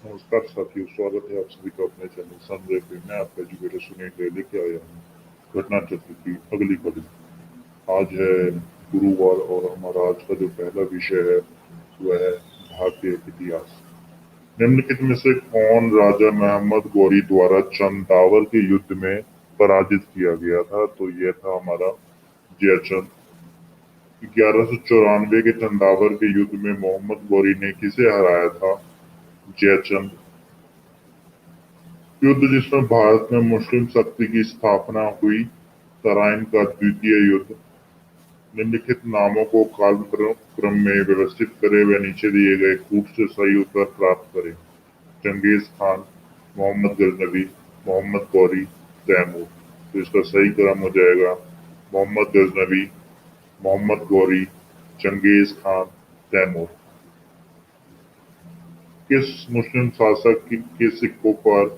नमस्कार साथियों, स्वागत है आप सभी का अपने चैनल संजय पे। मैं आपका एजुकेटर सुनील ले लेके आया हूँ घटना चक्र की अगली कड़ी। आज है गुरुवार और हमारा आज का जो पहला विषय है वह है भारतीय इतिहास। निम्नलिखित में से कौन राजा मोहम्मद गौरी द्वारा चंदावर के युद्ध में पराजित किया गया था? तो यह था हमारा जयचंद। 1194 के चंदावर के युद्ध में मोहम्मद गौरी ने किसे हराया था? जयचंद। युद्ध जिसमें भारत में मुस्लिम शक्ति की स्थापना हुई, तराइन का द्वितीय युद्ध। निम्नलिखित नामों को कालक्रम में व्यवस्थित करें व नीचे दिए गए कूट से सही उत्तर प्राप्त करें। Genghis Khan, Mohammad Ghaznavi, Mohammad Ghori, Taimur. तो इसका सही क्रम हो जाएगा मोहम्मद गजनवी, मोहम्मद गौरी, चंगेज खान, तैमूर। किस मुस्लिम शासक के सिक्कों पर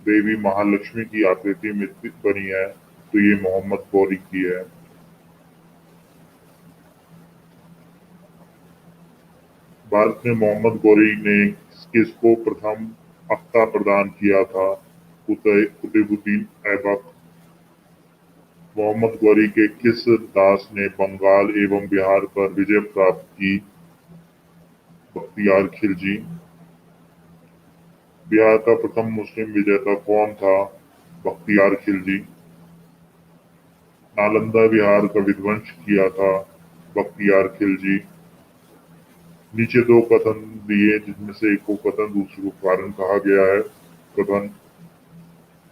देवी महालक्ष्मी की आकृति बनी है? तो ये मोहम्मद गौरी की है। भारत में मोहम्मद गौरी ने किसको प्रथम अख्ता प्रदान किया था? कुतुबुद्दीन ऐबक। मोहम्मद गौरी के किस दास ने बंगाल एवं बिहार पर विजय प्राप्त की? बख्तियार खिलजी। बिहार का प्रथम मुस्लिम विजेता कौन था? बख्तियार खिलजी। नालंदा विहार का विध्वंस किया था? बख्तियार खिलजी। नीचे दो कथन दिए जिनमें से एक को कथन दूसरे को कारण कहा गया है। कथन: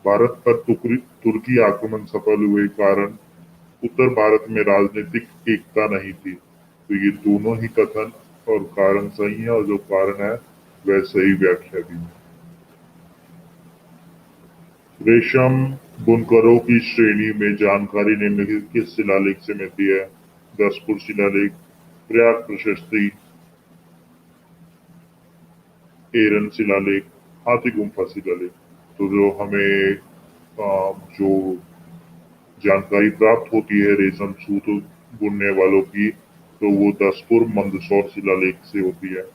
भारत पर तुर्की आक्रमण सफल हुए कारण उत्तर भारत में राजनीतिक एकता नहीं थी। तो ये दोनों ही कथन और कारण सही है और जो कारण है वह सही व्याख्या भी है। रेशम बुनकरों की श्रेणी में जानकारी निम्नलिखित किस शिलालेख से मिलती है? दसपुर शिलालेख, प्रयाग प्रशस्ति, एरन शिलालेख, हाथी गुम्फा शिलालेख। तो जो हमें जो जानकारी प्राप्त होती है रेशम सूत बुनने वालों की, तो वो दसपुर मंदसौर शिलालेख से होती है।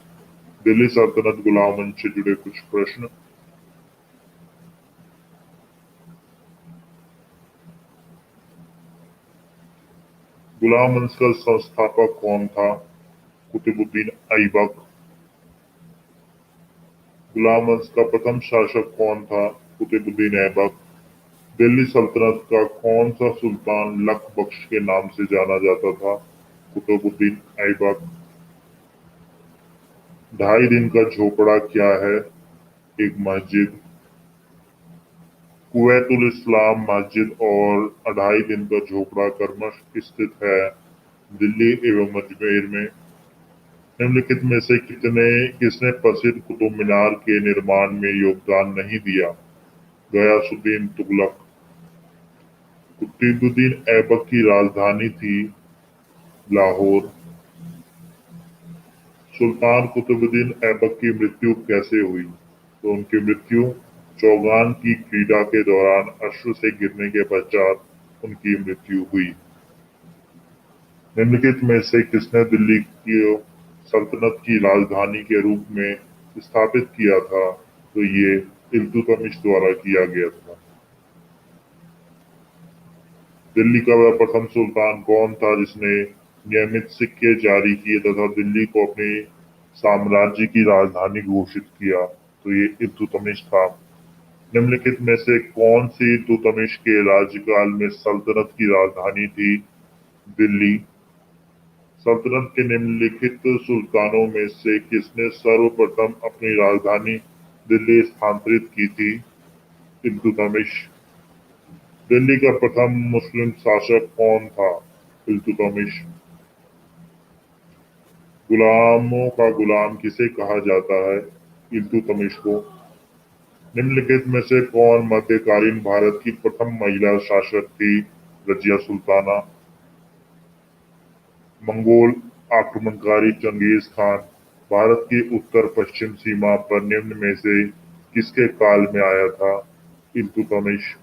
दिल्ली सल्तनत गुलाम वंश से जुड़े कुछ प्रश्न। गुलाम वंश का संस्थापक कौन था? कुतुबुद्दीन ऐबक। गुलाम वंश का प्रथम शासक कौन था? कुतुबुद्दीन ऐबक। दिल्ली सल्तनत का कौन सा सुल्तान लख बख्श के नाम से जाना जाता था? कुतुबुद्दीन ऐबक। 2.5 दिन का झोपड़ा क्या है? एक मस्जिद। कुवैतुल इस्लाम मस्जिद और 2.5 दिन का झोपड़ा क्रमश स्थित है दिल्ली एवं अजमेर में। निम्नलिखित में से किसने प्रसिद्ध कुतुब मीनार के निर्माण में योगदान नहीं दिया? गयासुद्दीन तुगलक। कुतुबुद्दीन ऐबक की राजधानी थी लाहौर। सुल्तान कुतुबुद्दीन ऐबक की मृत्यु कैसे हुई? तो उनकी मृत्यु चौगान की क्रीड़ा के दौरान अश्व से गिरने के पश्चात उनकी मृत्यु हुई। निम्नलिखित में से किसने दिल्ली की सल्तनत की राजधानी के रूप में स्थापित किया था? तो ये इल्तुतमिश द्वारा किया गया था। दिल्ली का वह प्रथम सुल्तान कौन था जिसने नियमित सिक्के जारी किए तथा दिल्ली को अपने साम्राज्य की राजधानी घोषित किया? तो ये इल्तुतमिश था। निम्नलिखित में से कौन सी इल्तुतमिश के राज्यकाल में सल्तनत की राजधानी थी दिल्ली? सल्तनत के निम्नलिखित सुल्तानों में से किसने सर्वप्रथम अपनी राजधानी दिल्ली स्थानांतरित की थी? इल्तुतमिश। दिल्ली का प्रथम मुस्लिम शासक कौन था? इल्तुतमिश। गुलामों का गुलाम किसे कहा जाता है? इल्तुतमिश को। निम्नलिखित में से कौन मध्यकालीन भारत की प्रथम महिला शासक थी? रजिया सुल्ताना। मंगोल आक्रमणकारी चंगेज खान भारत की उत्तर पश्चिम सीमा पर निम्न में से किसके काल में आया था? इल्तुतमिश।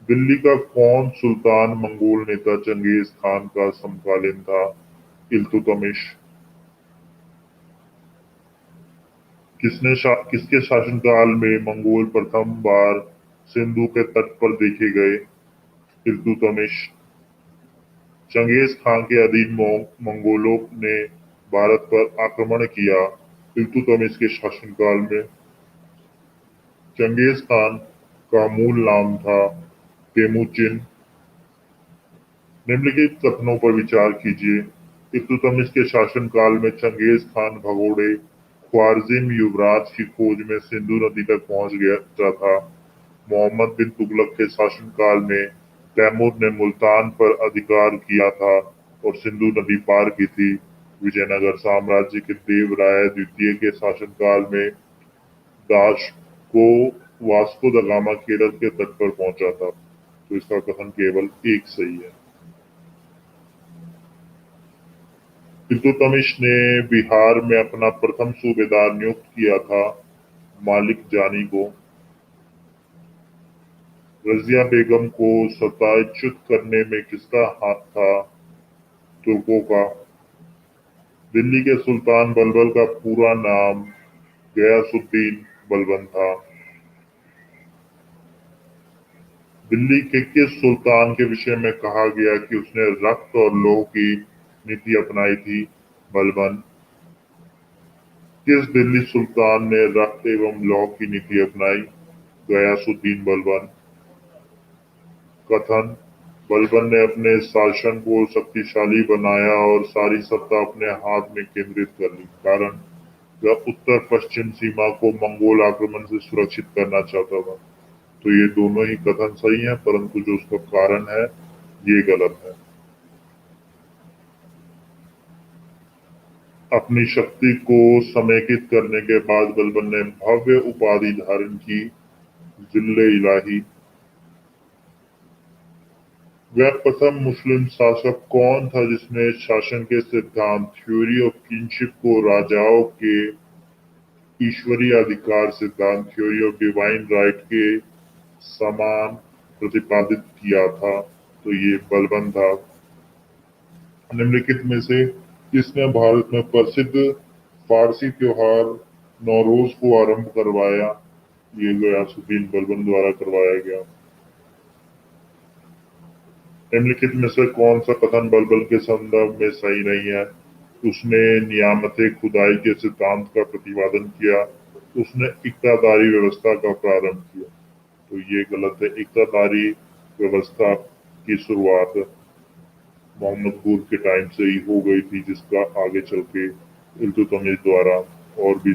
दिल्ली का कौन सुल्तान मंगोल नेता चंगेज खान का समकालीन था? इल्तुतमिश। किसके शासनकाल में मंगोल प्रथम बार सिंधु के तट पर देखे गए? इल्तुतमिश। चंगेज खान के अधीन मंगोलों ने भारत पर आक्रमण किया। इल्तुतमिश के शासनकाल में। चंगेज खान का मूल नाम था तेमुचिन। निम्नलिखित कथनों पर विचार कीजिए। इल्तुतमिश के शासनकाल में चंगेज खान भगोड़े ख्वारिज़्म युवराज की खोज में सिंधु नदी तक पहुंच गया था। मोहम्मद बिन तुगलक के शासनकाल में तैमूर ने मुल्तान पर अधिकार किया था और सिंधु नदी पार की थी। विजयनगर साम्राज्य के देवराय द्वितीय के शासनकाल में दाश को वास्को द गामा केरल के तट पर पहुंचा था। तो इसका कथन केवल एक सही है। इल्तुतमिश ने बिहार में अपना प्रथम सूबेदार नियुक्त किया था मालिक जानी को। रजिया बेगम को सताच्युत करने में किसका हाथ था? तुर्कों का। दिल्ली के सुल्तान बलबल का पूरा नाम गयासुद्दीन बलबन था। दिल्ली के किस सुल्तान के विषय में कहा गया कि उसने रक्त और लौह की नीति अपनाई थी? बलबन। किस दिल्ली सुल्तान ने रक्त एवं लौह की नीति अपनाई? गयासुद्दीन बलबन। कथन: बलबन ने अपने शासन को शक्तिशाली बनाया और सारी सत्ता अपने हाथ में केंद्रित कर ली। कारण: वह उत्तर पश्चिम सीमा को मंगोल आक्रमण से सुरक्षित करना चाहता था। तो ये दोनों ही कथन सही हैं, परंतु जो उसका कारण है ये गलत है। अपनी शक्ति को समेकित करने के बाद बलबन ने भव्य उपाधि धारण की, जिल्ले-इलाही। वह प्रथम मुस्लिम शासक कौन था जिसने शासन के सिद्धांत थ्योरी ऑफ किंगशिप को राजाओं के ईश्वरीय अधिकार सिद्धांत थ्योरी ऑफ डिवाइन राइट के समान प्रतिपादित किया था? तो ये बलबन था। निम्नलिखित में से किसने भारत में प्रसिद्ध फारसी त्योहार नौरोज को आरंभ करवाया? ये गयासुद्दीन बलबन द्वारा करवाया गया। निम्नलिखित में से कौन सा कथन बलबन के संदर्भ में सही नहीं है? उसने नियामते खुदाई के सिद्धांत का प्रतिपादन किया। उसने इक्तादारी व्यवस्था का प्रारंभ किया। तो ये गलत है। इक्तादारी व्यवस्था की शुरुआत मोहम्मद गुल के टाइम से ही हो गई थी, जिसका आगे चल के इल्तुतमिश द्वारा और भी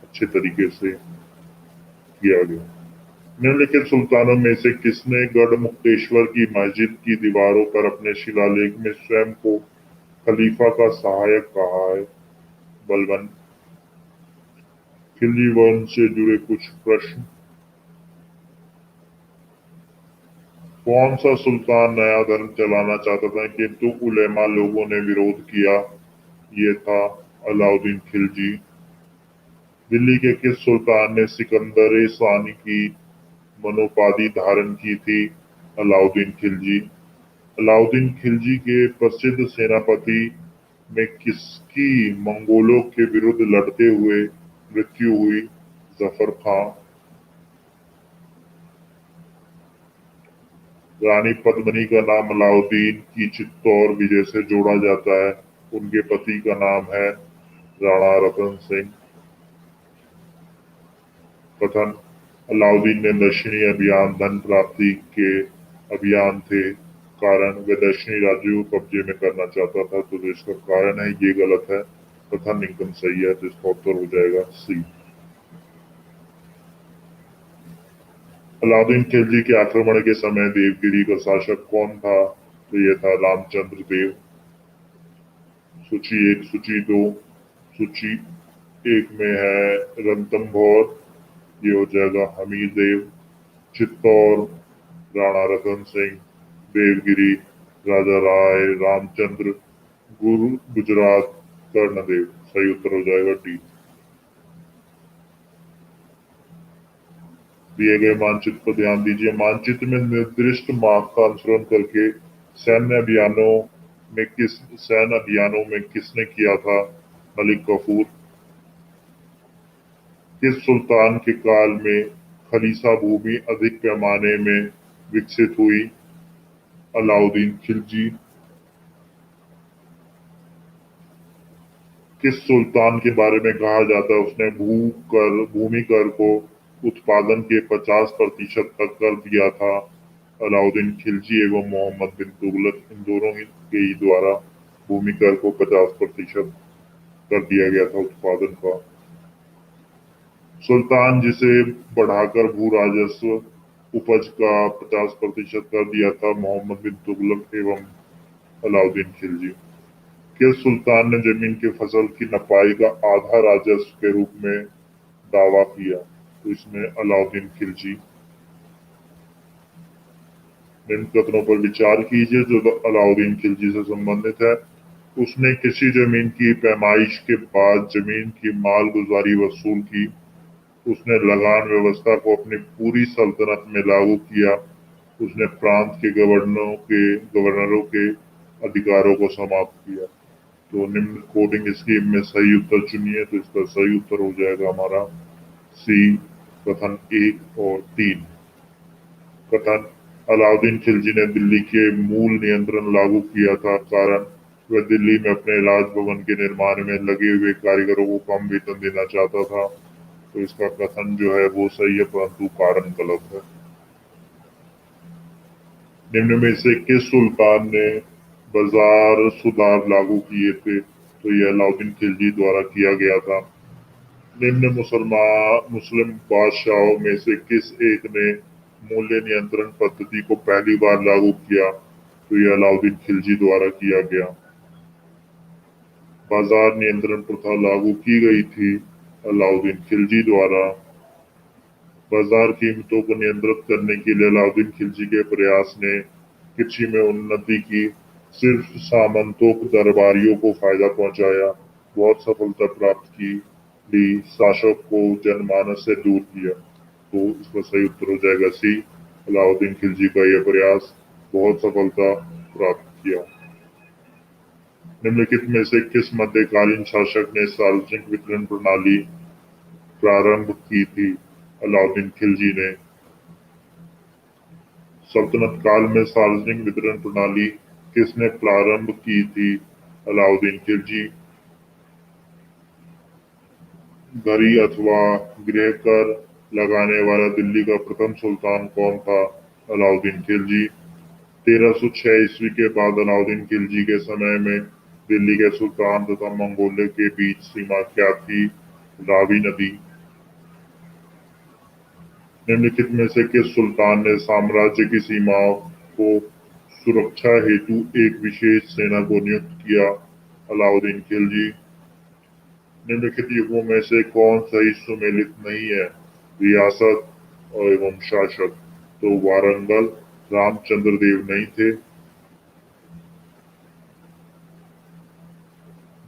अच्छे तरीके से किया गया। निम्नलिखित सुल्तानों में से किसने गढ़मुक्तेश्वर की मस्जिद की दीवारों पर अपने शिलालेख में स्वयं को खलीफा का सहायक कहा है? बलबन। खिलजी वंश से जुड़े कुछ प्रश्न। कौन सा सुल्तान नया धर्म चलाना चाहता था किंतु उलेमा लोगों ने विरोध किया? ये था अलाउद्दीन खिलजी। दिल्ली के किस सुल्तान ने सिकंदर सानी की मनोपाधि धारण की थी? अलाउद्दीन खिलजी। अलाउद्दीन खिलजी के प्रसिद्ध सेनापति में किसकी मंगोलों के विरुद्ध लड़ते हुए मृत्यु हुई? जफर खां। रानी पद्मिनी का नाम अलाउद्दीन की चित्तौर विजय से जोड़ा जाता है। उनके पति का नाम है राणा रतन सिंह। कथन: अलाउद्दीन ने दक्षिणी अभियान धन प्राप्ति के अभियान थे। कारण: वह दक्षिणी राज्यों को कब्जे में करना चाहता था। तो जो इसका कारण है ये गलत है। कथन एकदम सही है। तो इसका उत्तर हो जाएगा सी। अलाउद्दीन खिलजी के आक्रमण के समय देवगिरी का शासक कौन था? तो यह था रामचंद्र देव। सूची 1, सूची 2। सूची 1 में है रणथंभौर, ये हो जाएगा हमीर देव। चित्तौर राणा रतन सिंह। देवगिरी राजा राय रामचंद्र। गुजरात कर्णदेव। सही उत्तर हो जाएगा डी। दिए गए मानचित्र पर ध्यान दीजिए। मानचित्र में निर्दिष्ट मार्ग का अनुसरण करके सैन्य अभियानों में किसने किया था? मलिक कफूर। किस सुल्तान के काल में खलीसा भूमि अधिक पैमाने में विकसित हुई? अलाउद्दीन खिलजी। किस सुल्तान के बारे में कहा जाता है उसने भूमि कर को उत्पादन के 50% तक कर दिया था? अलाउद्दीन खिलजी एवं मोहम्मद बिन तुगलक, इन दोनों के ही द्वारा भूमि कर को 50% कर दिया गया था उत्पादन का। सुल्तान जिसे बढ़ाकर भू राजस्व उपज का 50% कर दिया था? मोहम्मद बिन तुगलक एवं अलाउद्दीन खिलजी। किस सुल्तान ने जमीन की फसल की नपाई का आधा राजस्व के रूप में दावा किया? तो इसमें अलाउद्दीन खिलजी। निम्न कथनों पर विचार कीजिए जो अलाउद्दीन खिलजी से संबंधित है। उसने किसी जमीन की पैमाइश के बाद जमीन की मालगुजारी वसूल की। उसने लगान व्यवस्था को अपनी पूरी सल्तनत में लागू किया। उसने प्रांत के गवर्नरों के अधिकारों को समाप्त किया। तो निम्न कोडिंग स्कीम में सही उत्तर चुनिए। तो इसका सही उत्तर हो जाएगा हमारा सी, कथन 1 और 3। कथन: अलाउद्दीन खिलजी ने दिल्ली के मूल नियंत्रण लागू किया था, कारण वह दिल्ली में अपने राजभवन के निर्माण में लगे हुए कारीगरों को कम वेतन देना चाहता था। तो इसका कथन जो है वो सही है, परंतु कारण गलत है। निम्न में से किस सुल्तान ने बाजार सुधार लागू किए थे? तो यह अलाउद्दीन खिलजी द्वारा किया गया था। निम्न मुस्लिम बादशाहों में से किस एक ने मूल्य नियंत्रण पद्धति को पहली बार लागू किया? तो यह अलाउद्दीन खिलजी द्वारा किया गया। बाजार नियंत्रण प्रथा लागू की गई थी अलाउद्दीन खिलजी द्वारा। बाजार कीमतों को नियंत्रित करने के लिए अलाउद्दीन खिलजी के प्रयास ने कृषि में उन्नति की। सिर्फ सामंतों दरबारियों को फायदा पहुंचाया, बहुत सफलता प्राप्त की ली, शासक को जनमानस से दूर किया। तो इसका सही उत्तर हो जाएगा सी, अलाउद्दीन खिलजी का यह प्रयास बहुत सफलता प्राप्त किया। निम्नलिखित में से किस मध्यकालीन शासक ने सार्वजनिक वितरण प्रणाली प्रारंभ की थी? अलाउद्दीन खिलजी ने। सल्तनत काल में सार्वजनिक वितरण प्रणाली किसने प्रारंभ की थी? अलाउद्दीन खिलजी। घड़ी अथवा गृह कर लगाने वाला दिल्ली का प्रथम सुल्तान कौन था? अलाउद्दीन खिलजी। 1306 ईस्वी के बाद अलाउद्दीन खिलजी के समय में दिल्ली के सुल्तान तथा मंगोलिया के बीच सीमा क्या थी? रावी नदी। निम्नलिखित में से किस सुल्तान ने साम्राज्य की सीमाओं को सुरक्षा हेतु एक विशेष सेना को नियुक्त किया? अलाउद्दीन खिलजी। निम्नलिखित युगों में से कौन सही सुमेलित नहीं है? रियासत एवं शासक। तो वारंगल रामचंद्र देव नहीं थे।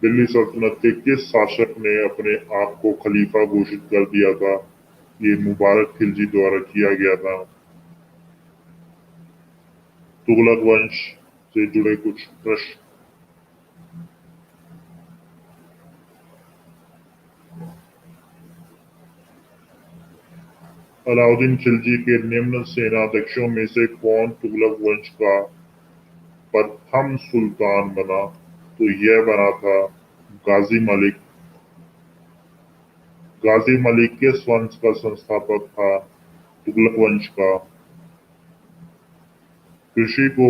दिल्ली सल्तनत के किस शासक ने अपने आप को खलीफा घोषित कर दिया था? ये मुबारक खिलजी द्वारा किया गया था। तुगलक वंश से जुड़े कुछ प्रश्न। अलाउद्दीन खिलजी के निम्न सेनाध्यक्षों में से कौन तुगलक वंश का प्रथम सुल्तान बना? तो यह बना था गाजी मलिक। गाजी मलिक किस वंश का संस्थापक था? तुगलक वंश का। कृषि को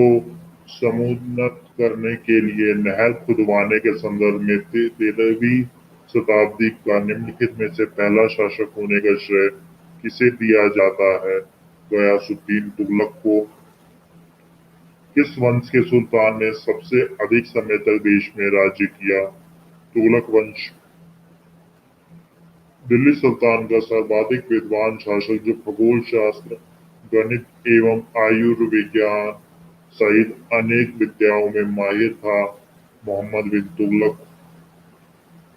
समुन्नत करने के लिए नहर खुदवाने के संदर्भ में 13वीं शताब्दी का निम्नलिखित में से पहला शासक होने का श्रेय किसे दिया जाता है? गयासुद्दीन तुगलक को। किस वंश के सुल्तान ने सबसे अधिक समय तक देश में राज्य किया? तुगलक वंश। दिल्ली सुल्तान का सर्वाधिक विद्वान शासक जो खगोल शास्त्र, गणित एवं आयुर्विज्ञान सहित अनेक विद्याओं में माहिर था? मोहम्मद बिन तुगलक।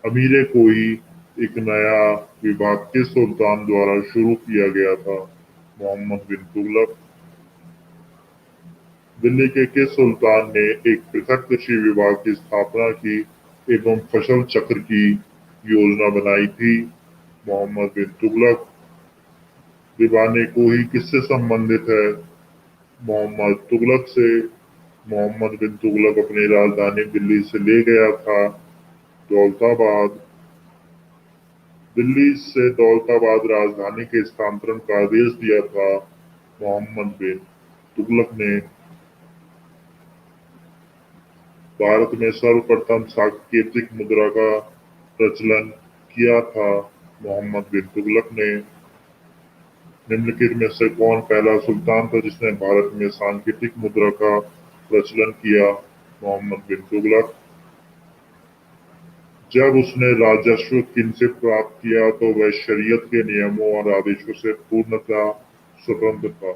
अमीरे कोई एक नया विभाग किस सुल्तान द्वारा शुरू किया गया था? मोहम्मद बिन तुगलक। दिल्ली के किस सुल्तान ने एक पृथक कृषि विभाग की स्थापना की एवं फसल चक्र की योजना बनाई थी? मोहम्मद बिन तुगलक दीवाने को ही किससे संबंधित है? मोहम्मद तुगलक से। मोहम्मद बिन तुगलक अपनी राजधानी दिल्ली से ले गया था दौलताबाद। दिल्ली से दौलताबाद राजधानी के स्थानांतरण का आदेश दिया था मोहम्मद बिन तुगलक ने। भारत में सर्वप्रथम सांकेतिक मुद्रा का प्रचलन किया था मोहम्मद बिन तुगलक ने। निम्नलिखित में से कौन पहला सुल्तान था जिसने भारत में सांकेतिक मुद्रा का प्रचलन किया? मोहम्मद बिन तुगलक। जब उसने राजस्व किनसे प्राप्त किया तो वह शरीयत के नियमों और आदेशों से पूर्णतः स्वतंत्र था।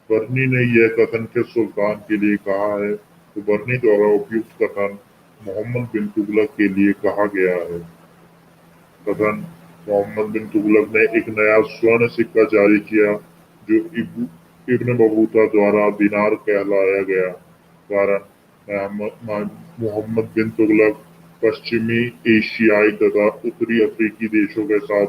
बर्नी ने यह कथन किस सुल्तान के लिए कहा है? तो बर्नी द्वारा उपयुक्त कथन मोहम्मद बिन तुगलक के लिए कहा गया है। कथन: मोहम्मद बिन तुगलक ने एक नया स्वर्ण सिक्का जारी किया जो इब्न बतूता द्वारा दीनार कहलाया गया। कारण: मोहम्मद बिन तुगलक पश्चिमी एशियाई तथा उत्तरी अफ्रीकी देशों के साथ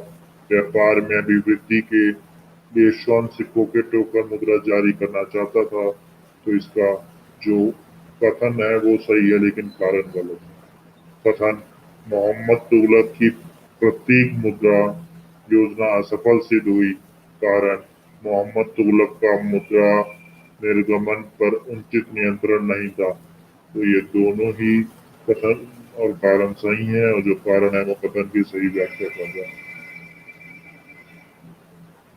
व्यापार में अभिवृद्धि के लिए स्वर्ण सिक्कों के टोकन मुद्रा जारी करना चाहता था। तो इसका जो कथन है वो सही है लेकिन कारण गलत है। कथन: मोहम्मद तुगलक की प्रतीक मुद्रा योजना असफल सिद्ध हुई। कारण: मोहम्मद तुगलक का मुद्रा निर्गमन पर उचित नियंत्रण नहीं था। तो ये दोनों ही कथन और कारण सही है और जो कारण है वो कथन की सही व्याख्या कर रहा है।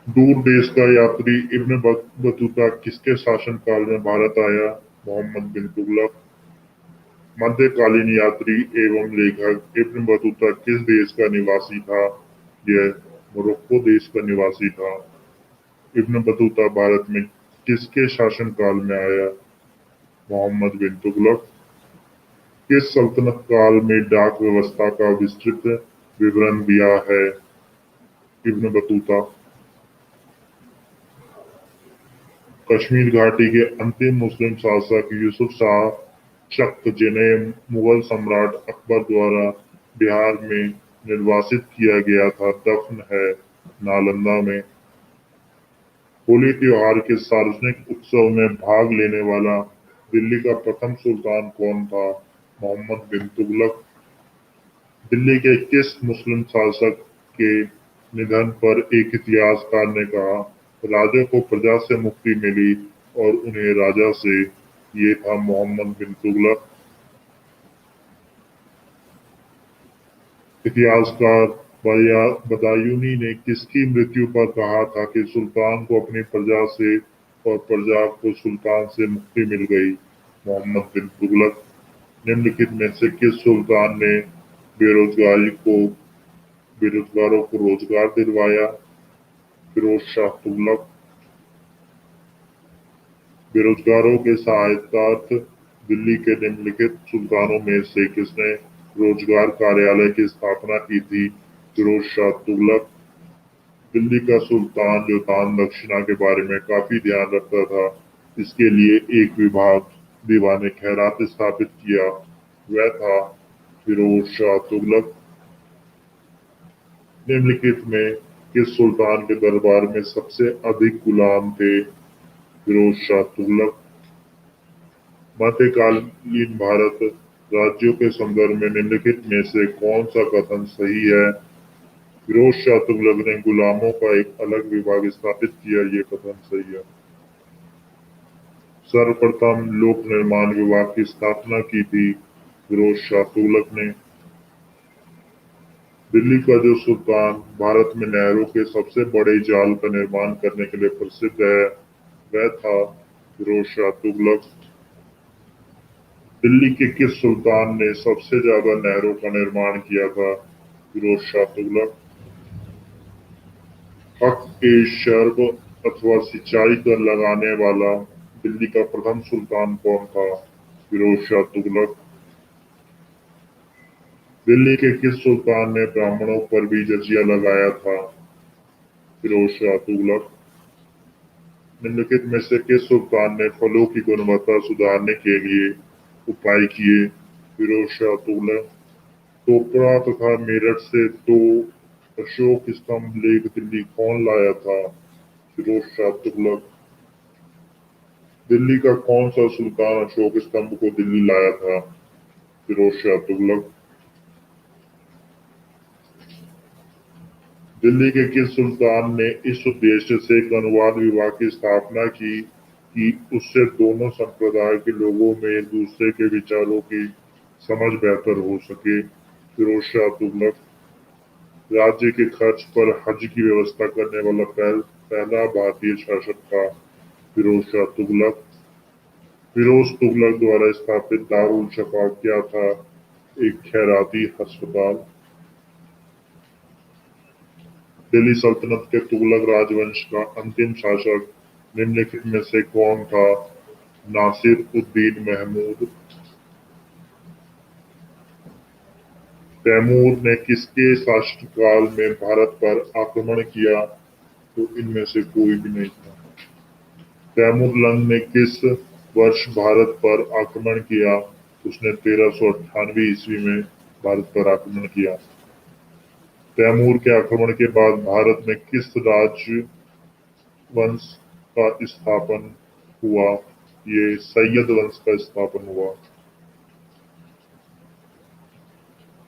दूर देश का यात्री इब्न बतूता किसके शासनकाल में भारत आया? मोहम्मद बिन तुगलक। मध्यकालीन यात्री एवं लेखक इब्न बतूता किस देश का निवासी था? यह मोरक्को देश का निवासी था। इब्न बतूता भारत में किसके शासनकाल में आया? मोहम्मद बिन तुगलक। किस सल्तनत काल में डाक व्यवस्था का विस्तृत विवरण दिया है? Ibn Battuta. कश्मीर घाटी के अंतिम मुस्लिम शासक यूसुफ शाह चक जिन्हें मुगल सम्राट अकबर द्वारा बिहार में निर्वासित किया गया था दफन है नालंदा में। होली त्योहार के सार्वजनिक उत्सव में भाग लेने वाला दिल्ली का प्रथम सुल्तान कौन था? मोहम्मद बिन तुगलक। दिल्ली के किस मुस्लिम शासक के निधन पर एक इतिहासकार ने कहा, राजा को प्रजा से मुक्ति मिली और उन्हें राजा से? ये था मोहम्मद बिन तुगलक। इतिहासकार बदायूनी ने किसकी मृत्यु पर कहा था कि सुल्तान को अपनी प्रजा से और प्रजा को सुल्तान से मुक्ति मिल गई? मोहम्मद बिन तुगलक। निम्नलिखित में से किस सुल्तान ने बेरोजगारों को रोजगार दिलवाया? फिरोज शाह तुगलक। बेरोजगारों के सहायतार्थ दिल्ली के निम्नलिखित सुल्तानों में से किसने रोजगार कार्यालय की स्थापना की थी? फिरोज शाह तुगलक। दिल्ली का सुल्तान जो दान दक्षिणा के बारे में काफी ध्यान रखता था, इसके लिए एक विभाग दीवाने खैरात स्थापित किया, वह था फिरोज शाह तुगलक। निम्नलिखित में किस सुल्तान के दरबार में सबसे अधिक गुलाम थे? फिरोज शाह तुगलक। मध्यकालीन भारत राज्यों के संदर्भ में निम्नलिखित में से कौन सा कथन सही है? फिरोज शाह तुगलक ने गुलामों का एक अलग विभाग स्थापित किया, ये कथन सही है। सर्वप्रथम लोक निर्माण विभाग की स्थापना की थी फिरोज शाह तुगलक ने। दिल्ली का जो सुल्तान भारत में नहरों के सबसे बड़े जाल का निर्माण करने के लिए प्रसिद्ध है, वह था फिरोज शाह तुगलक। दिल्ली के किस सुल्तान ने सबसे ज्यादा नहरों का निर्माण किया था? फिरोज शाह तुगलक। हक ए शर्ब अथवा सिंचाई कर लगाने वाला दिल्ली का प्रथम सुल्तान कौन था? फिरोज शाह तुगलक। दिल्ली के किस सुल्तान ने ब्राह्मणों पर भी जजिया लगाया था? फिरोज शाह तुगलक। निम्नलिखित में से किस सुल्तान ने फलों की गुणवत्ता सुधारने के लिए उपाय किए? फिरोज शाह तुगलक। टोपरा तथा मेरठ से दो अशोक स्तंभ लेक दिल्ली कौन लाया था? फिरोज शाह तुगलक। दिल्ली का कौन सा सुल्तान अशोक स्तंभ को दिल्ली लाया था? फिरोज शाह तुगलक। दिल्ली के किस सुल्तान ने इस उद्देश्य से गणवार विभाग की स्थापना की कि उससे दोनों संप्रदाय के लोगों में एक दूसरे के विचारों की समझ बेहतर हो सके? फिरोज शाह तुगलक। राज्य के खर्च पर हज की व्यवस्था करने वाला पहला भारतीय शासक था? फिरोज शाह तुगलक। फिरोज तुगलक द्वारा स्थापित दारुल शफा क्या था? एक खैराती अस्पताल। दिल्ली सल्तनत के तुगलक राजवंश का अंतिम शासक निम्नलिखित में से कौन था? नासिर उद्दीन महमूद। तैमूर ने किसके शासनकाल में भारत पर आक्रमण किया? तो इनमें से कोई भी नहीं था। तैमूर लंग ने किस वर्ष भारत पर आक्रमण किया? उसने 1398 ईस्वी में भारत पर आक्रमण किया। तैमूर के आक्रमण के बाद भारत में किस राजवंश का स्थापन हुआ? ये सैयद वंश का स्थापन हुआ।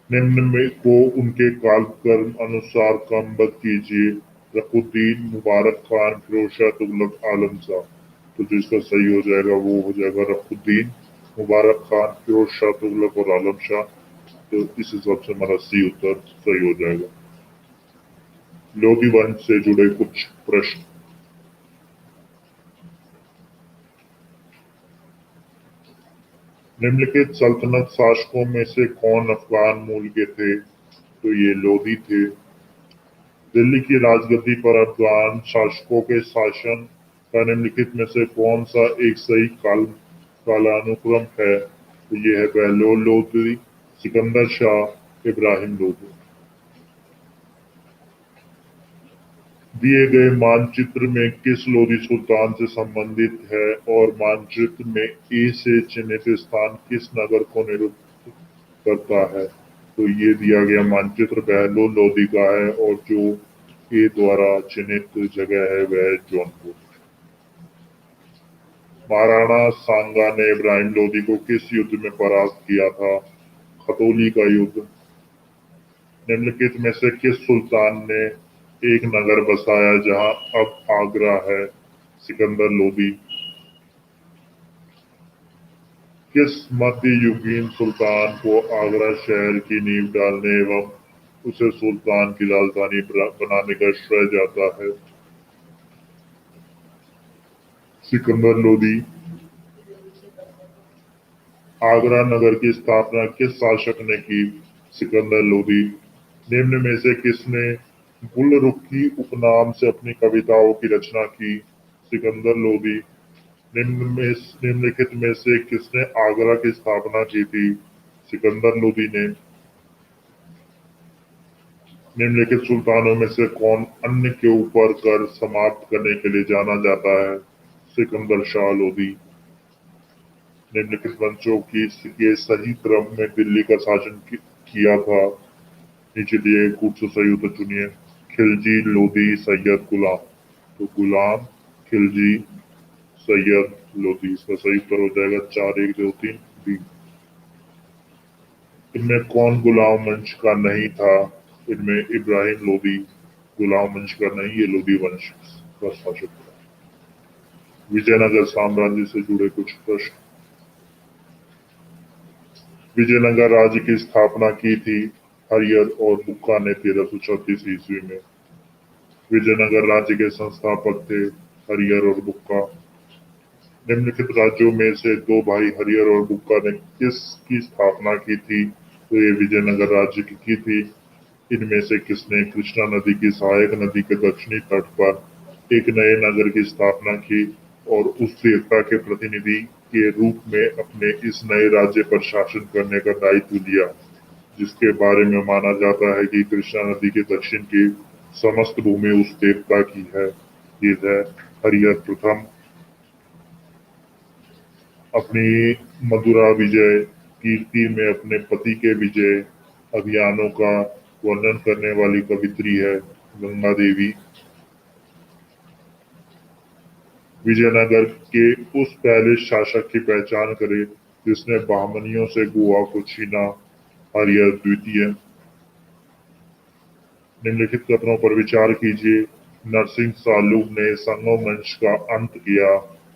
निम्न में को उनके कालक्रम अनुसार क्रमबद्ध कीजिए। रकुद्दीन, मुबारक खान, फिरोज शाह तुगलक, आलम शाह। तो जो इसका सही हो जाएगा वो हो जाएगा रकुद्दीन, मुबारक खान, फिरोज शाह तुगलक और आलम शाह। तो इस हिसाब से हमारा सी उत्तर सही हो जाएगा। लोधी वंश से जुड़े कुछ प्रश्न। निम्नलिखित सल्तनत शासकों में से कौन अफगान मूल के थे? तो ये लोधी थे। दिल्ली की राजगद्दी पर अफगान शासकों के शासन का निम्नलिखित में से कौन सा एक सही कालानुक्रम है? तो ये है बहलोल लोधी, सिकंदर शाह, इब्राहिम लोधी। दिए गए मानचित्र में किस लोधी सुल्तान से संबंधित है और मानचित्र में ए से चिन्हित स्थान किस नगर को निरूपित करता है? तो ये दिया गया मानचित्र बहलोल लोधी का है और जो ए द्वारा चिन्हित जगह है वह है जौनपुर। महाराणा सांगा ने इब्राहिम लोधी को किस युद्ध में परास्त किया था? खतौली का युद्ध। निम्नलिखित में से किस सुल्तान ने एक नगर बसाया जहां अब आगरा है? सिकंदर लोधी। किस मध्ययुगीन सुल्तान को आगरा शहर की नींव डालने एवं उसे सुल्तान की राजधानी बनाने का श्रेय जाता है? सिकंदर लोधी। आगरा नगर की स्थापना किस शासक ने की? सिकंदर लोधी। निम्न में से किसने गुलरुखी उपनाम से अपनी कविताओं की रचना की? सिकंदर लोधी। निम्नलिखित में से किसने आगरा की स्थापना की थी? सिकंदर लोधी ने। निम्नलिखित सुल्तानों में से कौन अन्य के ऊपर कर समाप्त करने के लिए जाना जाता है? सिकंदर शाह लोधी। निम्नलिखित वंशों के सही क्रम में दिल्ली का शासन किया था? नीचे दिए कूट से सही उत्तर चुनिए। खिलजी, लोधी, सैयद, गुलाम। तो गुलाम, खिलजी, सैयद, लोधी। इसका सही उत्तर हो जाएगा 4, 1, 2, 3 बी। इनमें कौन गुलाम वंश का नहीं था? इनमें इब्राहिम लोधी गुलाम वंश का नहीं, ये लोधी वंश का शासक था। विजयनगर साम्राज्य से जुड़े कुछ प्रश्न। विजयनगर राज्य की स्थापना की थी हरियर और बुक्का ने 1336 ईस्वी में। विजयनगर राज्य के संस्थापक थे हरियर और बुक्का। निम्नलिखित राज्यों में से दो भाई हरियर और बुक्का ने किसकी स्थापना की थी? तो ये विजयनगर राज्य की थी। इनमें से किसने कृष्णा नदी की सहायक नदी के दक्षिणी तट पर एक नए नगर की स्थापना की और उस देवता के प्रतिनिधि के रूप में अपने इस नए राज्य पर शासन करने का दायित्व लिया, जिसके बारे में माना जाता है कि कृष्णा नदी के दक्षिण की समस्त भूमि उस देवता की है? ये है हरिहर प्रथम। अपनी मदुरा विजय कीर्ति में अपने पति के विजय अभियानों का वर्णन करने वाली कवित्री है गंगा देवी। विजयनगर के उस पहले शासक की पहचान करें जिसने बहमनियों से गोवा को छीना। हरिहर द्वितीय। निम्नलिखित कथनों पर विचार कीजिए। नरसिंह सालूब ने संगम वंश का अंत किया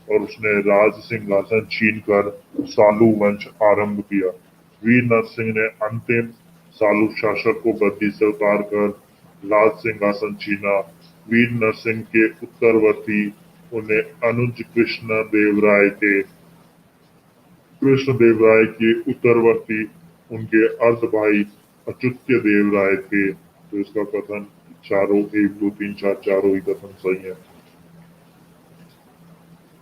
और उसने राज सिंहासन छीनकर सालू वंश आरंभ किया। वीर नरसिंह ने अंतिम सालू शासक को गद्दी से उतारकर राज सिंहासन छीना। वीर नरसिंह के उत्तरवर्ती उन्हें अनुज कृष्ण देव राय थे। कृष्ण देव राय के उत्तरवर्ती उनके अर्ध भाई अच्युत्य देव राय थे। तो इसका कथन चारों 1 2 3 4 चारों ही कथन सही है।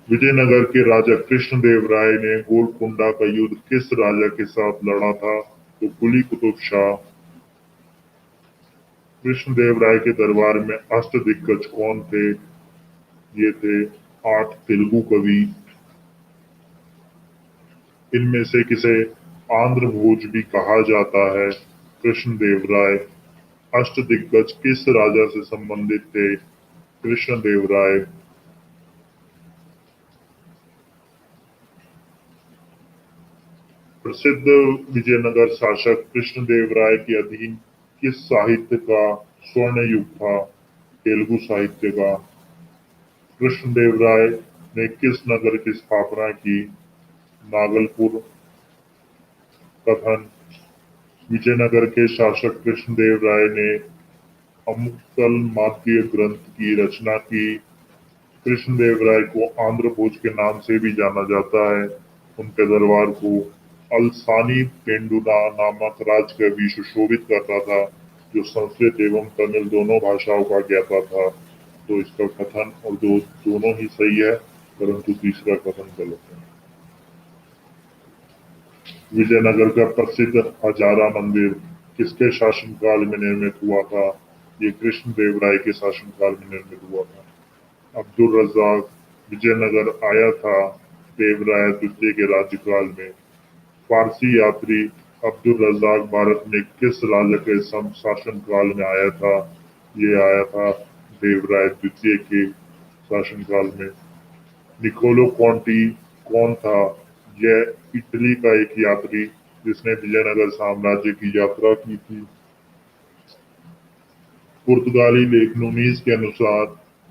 विजयनगर के राजा कृष्ण देव राय ने गोलकुंडा का युद्ध किस राजा के साथ लड़ा था? तो कुली कुतुब शाह। कृष्ण देव राय के दरबार में अष्टदिग्गज कौन थे? ये थे 8 तेलुगु कवि। इनमें से किसे आंध्र भोज भी कहा जाता है? कृष्ण देव राय। अष्टदिग्गज किस राजा से संबंधित थे? कृष्ण देव राय। प्रसिद्ध विजयनगर शासक कृष्णदेव राय के अधीन किस साहित्य का स्वर्ण युग था? तेलुगु साहित्य का। कृष्णदेव राय ने किस नगर की स्थापना की? नागलपुर। कथन। विजयनगर के शासक कृष्णदेव राय ने अमुक्तल माध्य ग्रंथ की रचना की। कृष्णदेव राय को आंध्र भोज के नाम से भी जाना जाता है। उनके दरबार को अलसानी पेंडुना नामक राजकवि सुशोभित करता था जो संस्कृत एवं तमिल दोनों भाषाओं का ज्ञाता था। तो इसका कथन और दोनों ही सही है, परंतु तीसरा कथन गलत है। विजयनगर का प्रसिद्ध हजारा मंदिर किसके शासनकाल में निर्मित हुआ था? ये कृष्णदेव राय के शासनकाल में निर्मित हुआ था। अब्दुल रज्जाक विजयनगर आया था देवराय द्वितीय के राज्यकाल में। फारसी यात्री अब्दुल रज्जाक भारत में किस राजा के शासनकाल में आया था? ये आया था देवराय द्वितीय के शासनकाल में। निकोलो कॉन्टी कौन था? यह इटली का एक यात्री जिसने विजयनगर साम्राज्य की यात्रा की थी। पुर्तगाली लेख नूनीज के अनुसार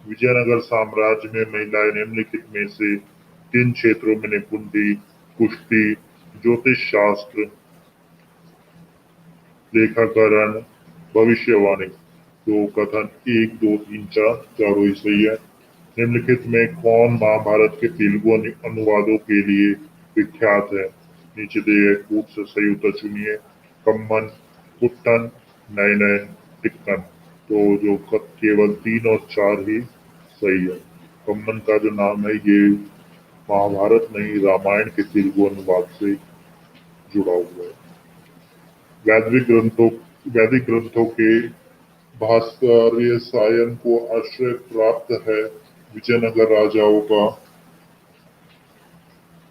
विजयनगर साम्राज्य में महिलाएं निम्नलिखित में से किन क्षेत्रों में निपुण थी? कुश्ती, ज्योतिष शास्त्र, लेखाकरण, भविष्यवाणी। तो कथन 1 2 3 4 चारों ही सही है। निम्नलिखित में कौन महाभारत के तेलुगु अनुवादों के लिए विख्यात है? नीचे दिए गए कूट से सही उत्तर चुनिए। कम्मन, कुट्टन, नयनन, टिक्कन। तो जो केवल 3 और 4 ही सही है। कम्मन का जो नाम है ये महाभारत नहीं रामायण के तेलुगु अनुवाद से जुड़ा हुआ है। वैदिक ग्रंथों के भास्कर्य सायन को आश्रय प्राप्त है विजयनगर राजाओं का।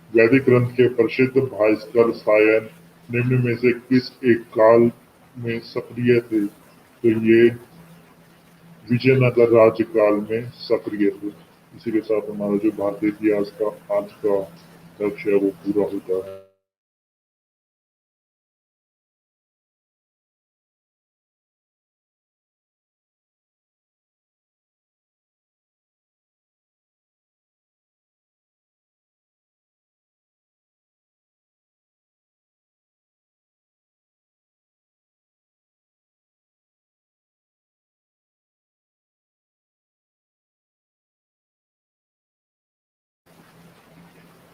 वैदिक ग्रंथ के प्रसिद्ध भास्कर सायन निम्न में से किस एक काल में सक्रिय थे? तो ये विजयनगर राज्यकाल में सक्रिय थे। इसी के साथ हमारा जो भारतीय इतिहास का आज का लक्ष्य है वो पूरा होता है।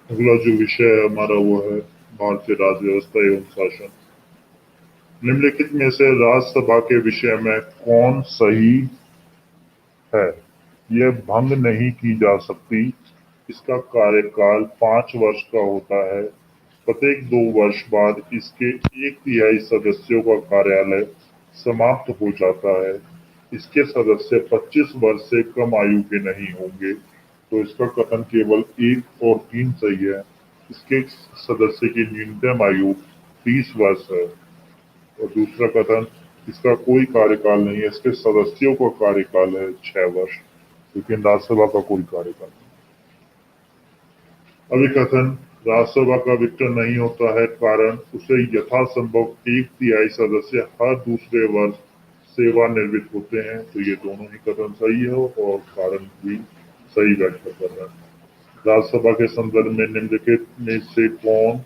अगला जो विषय है हमारा वो है भारतीय राज्य व्यवस्था एवं शासन। निम्नलिखित में से राज्यसभा के विषय में कौन सही है? यह भंग नहीं की जा सकती। इसका कार्यकाल 5 वर्ष का होता है। प्रत्येक 2 वर्ष बाद इसके 1/3 सदस्यों का कार्यालय समाप्त हो जाता है। इसके सदस्य 25 वर्ष से कम आयु के नहीं होंगे। तो इसका कथन केवल 1 और 3 सही है। इसके सदस्य की न्यूनतम आयु 30 वर्ष है। और दूसरा कथन इसका कोई कार्यकाल नहीं है, इसके सदस्यों का कार्यकाल है 6 वर्ष, लेकिन राज्यसभा का कोई कार्यकाल नहीं। अभिकथन राज्यसभा का विघटन नहीं होता है, कारण उसे यथासंभव 1/3 सदस्य हर दूसरे वर्ष सेवानिवृत्त होते हैं। तो ये दोनों ही कथन सही है और कारण भी सही व्याख्या कर रहा है। राज्यसभा के संदर्भ में निम्नलिखित में से कौन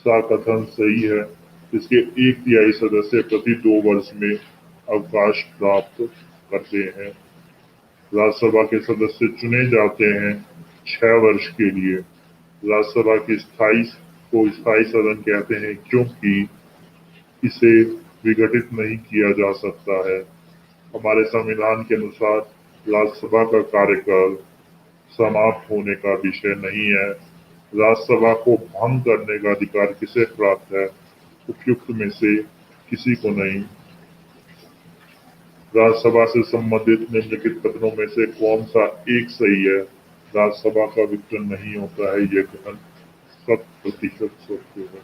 सा कथन सही है? इसके 1/3 सदस्य प्रति 2 वर्ष में अवकाश प्राप्त करते हैं। राज्यसभा के सदस्य चुने जाते हैं 6 वर्ष के लिए। राज्यसभा की स्थायी सदन कहते हैं क्योंकि इसे विघटित नहीं किया जा सकता है। हमारे संविधान के अनुसार राज्यसभा का कार्यकाल समाप्त होने का विषय नहीं है। राज्यसभा को भंग करने का अधिकार किसे प्राप्त है? उपयुक्त में से किसी को नहीं। राज्यसभा से संबंधित निम्नलिखित कथनों में से कौन सा एक सही है? राज्यसभा का विघटन नहीं होता है, यह कथन 100% सत्य है।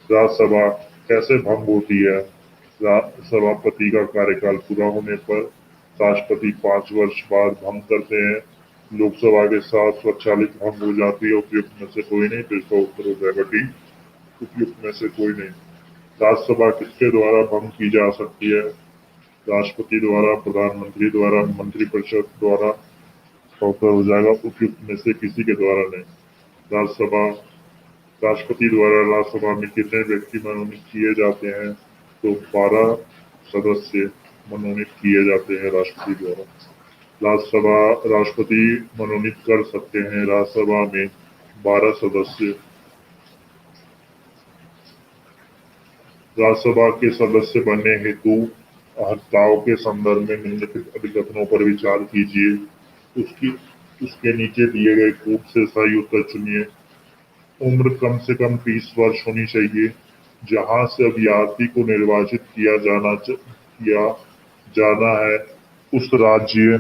राज्यसभा कैसे भंग होती है? सभापति का कार्यकाल पूरा होने पर राष्ट्रपति 5 वर्ष बाद भंग करते हैं। लोकसभा के साथ स्वचालित भंग हो जाती है। उपयुक्त में से कोई नहीं, तो इसका उत्तर हो जाएगा डी, उपयुक्त में से कोई नहीं। राज्यसभा किसके द्वारा भंग की जा सकती है? राष्ट्रपति द्वारा, प्रधानमंत्री द्वारा, मंत्रिपरिषद द्वारा। इसका उत्तर हो जाएगा उपयुक्त में से किसी के द्वारा नहीं। राज्यसभा राष्ट्रपति द्वारा राज्यसभा में कितने व्यक्ति मनोनीत किए जाते हैं? तो 12 सदस्य मनोनीत किए जाते हैं राष्ट्रपति द्वारा। राज्यसभा राष्ट्रपति मनोनीत कर सकते हैं। राज्यसभा में 12 सदस्य। राज्यसभा के सदस्य बनने हेतु अर्हताओं के संदर्भ में निम्नलिखित अभिकथनों पर विचार कीजिए। उसके नीचे दिए गए कूट से सही उत्तर चुनिए। उम्र कम से कम 30 वर्ष होनी चाहिए। जहां से अभ्यर्थी को निर्वाचित किया जाना है, उस राज्य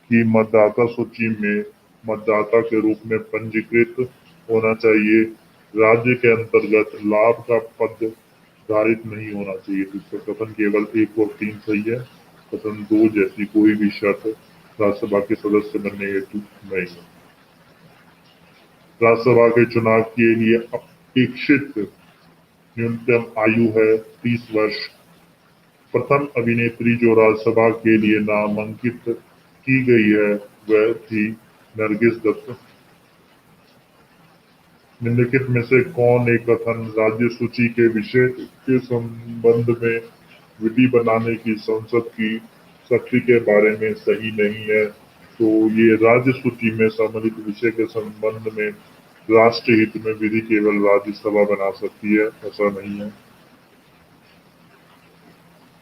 की मतदाता सूची में मतदाता के रूप में पंजीकृत होना चाहिए। राज्य के अंतर्गत लाभ का पद धारित नहीं होना चाहिए। इसका कथन केवल 1 और 3 सही है। कथन 2 जैसी कोई भी शर्त राज्यसभा के सदस्य बनने हेतु नहीं है। राज्यसभा के चुनाव के लिए अपेक्षित न्यूनतम आयु है 30 वर्ष। प्रथम अभिनेत्री जो राज्यसभा के लिए नामांकित की गई है वह थी नरगिस दत्त। निम्नलिखित में से कौन एक कथन राज्य सूची के विषय के संबंध में विधि बनाने की संसद की शक्ति के बारे में सही नहीं है? तो ये राज्य सूची में सम्मिलित विषय के संबंध में राष्ट्र हित में विधि केवल राज्यसभा बना सकती है, ऐसा नहीं है।